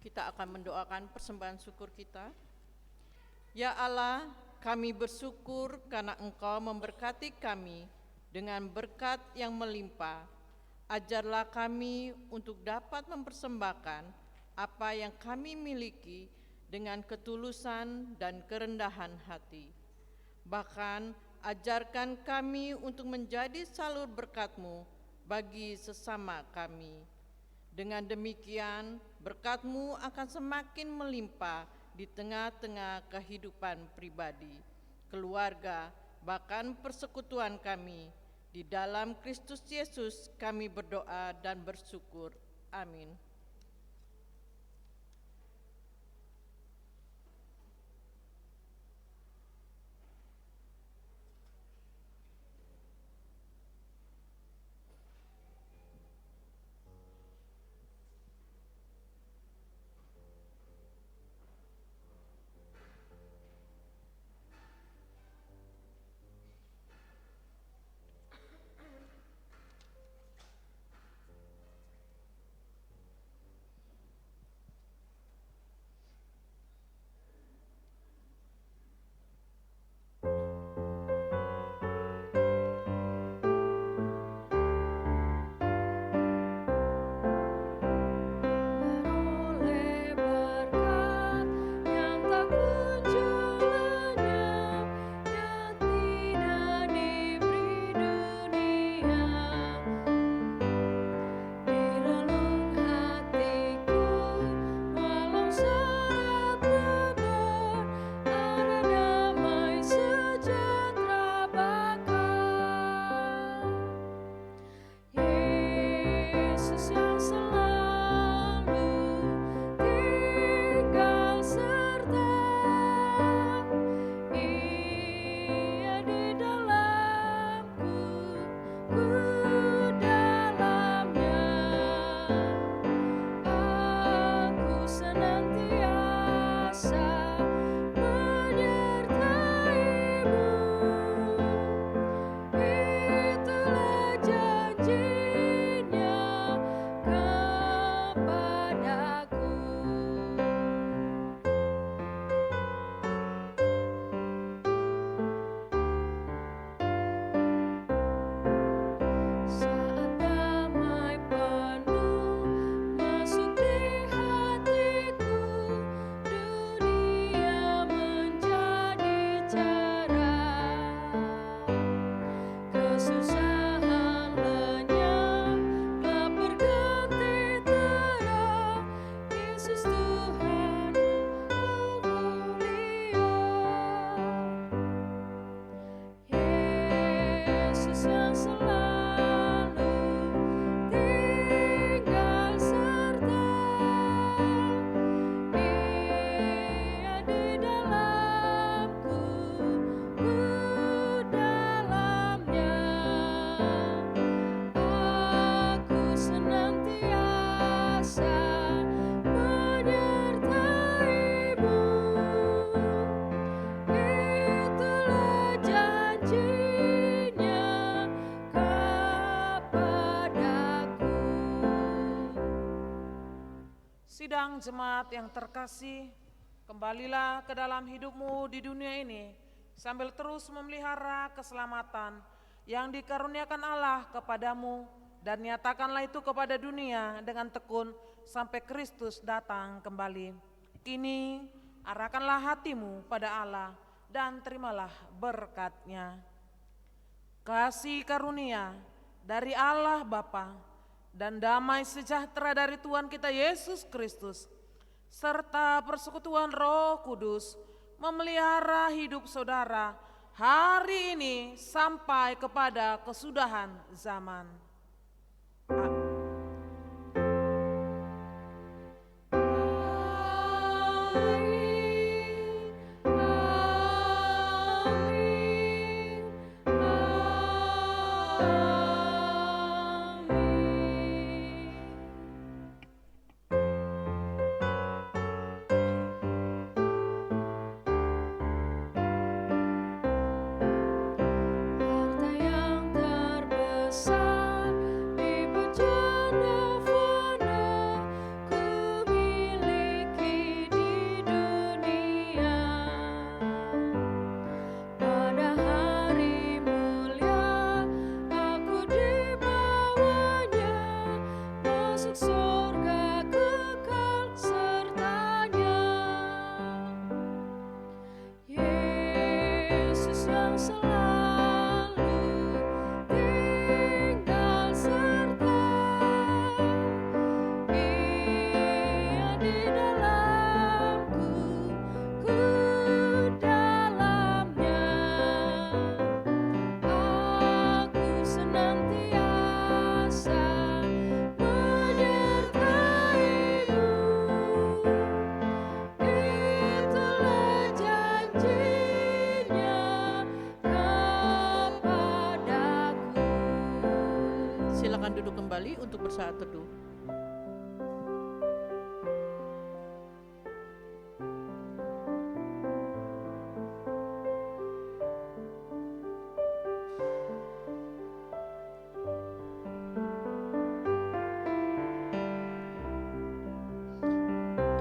S2: Kita akan mendoakan persembahan syukur kita. Ya Allah, kami bersyukur karena Engkau memberkati kami dengan berkat yang melimpah. Ajarlah kami untuk dapat mempersembahkan apa yang kami miliki dengan ketulusan dan kerendahan hati. Bahkan ajarkan kami untuk menjadi salur berkat-Mu bagi sesama kami. Dengan demikian, berkat-Mu akan semakin melimpah di tengah-tengah kehidupan pribadi, keluarga, bahkan persekutuan kami. Di dalam Kristus Yesus kami berdoa dan bersyukur. Amin.
S4: sidang jemaat yang terkasih, kembalilah ke dalam hidupmu di dunia ini sambil terus memelihara keselamatan yang dikaruniakan Allah kepadamu, dan nyatakanlah itu kepada dunia dengan tekun sampai Kristus datang kembali. Kini arahkanlah hatimu pada Allah dan terimalah berkat-Nya. Kasih karunia dari Allah Bapa dan damai sejahtera dari Tuhan kita Yesus Kristus serta persekutuan Roh Kudus memelihara hidup saudara hari ini sampai kepada kesudahan zaman.
S5: Harta yang terbesar di bejana fana ku miliki di dunia. Pada hari mulia aku dibawanya masuk surga kekal sertanya. Yesus yang selalu tinggal serta, Ia di dalamku, ku dalamnya. Aku senantiasa menyertai-Mu. Itulah janjinya kepadaku.
S2: Silakan duduk kembali untuk bersaat teduh.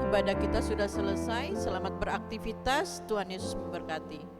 S2: Ibadah kita sudah selesai. Selamat beraktivitas. Tuhan Yesus memberkati.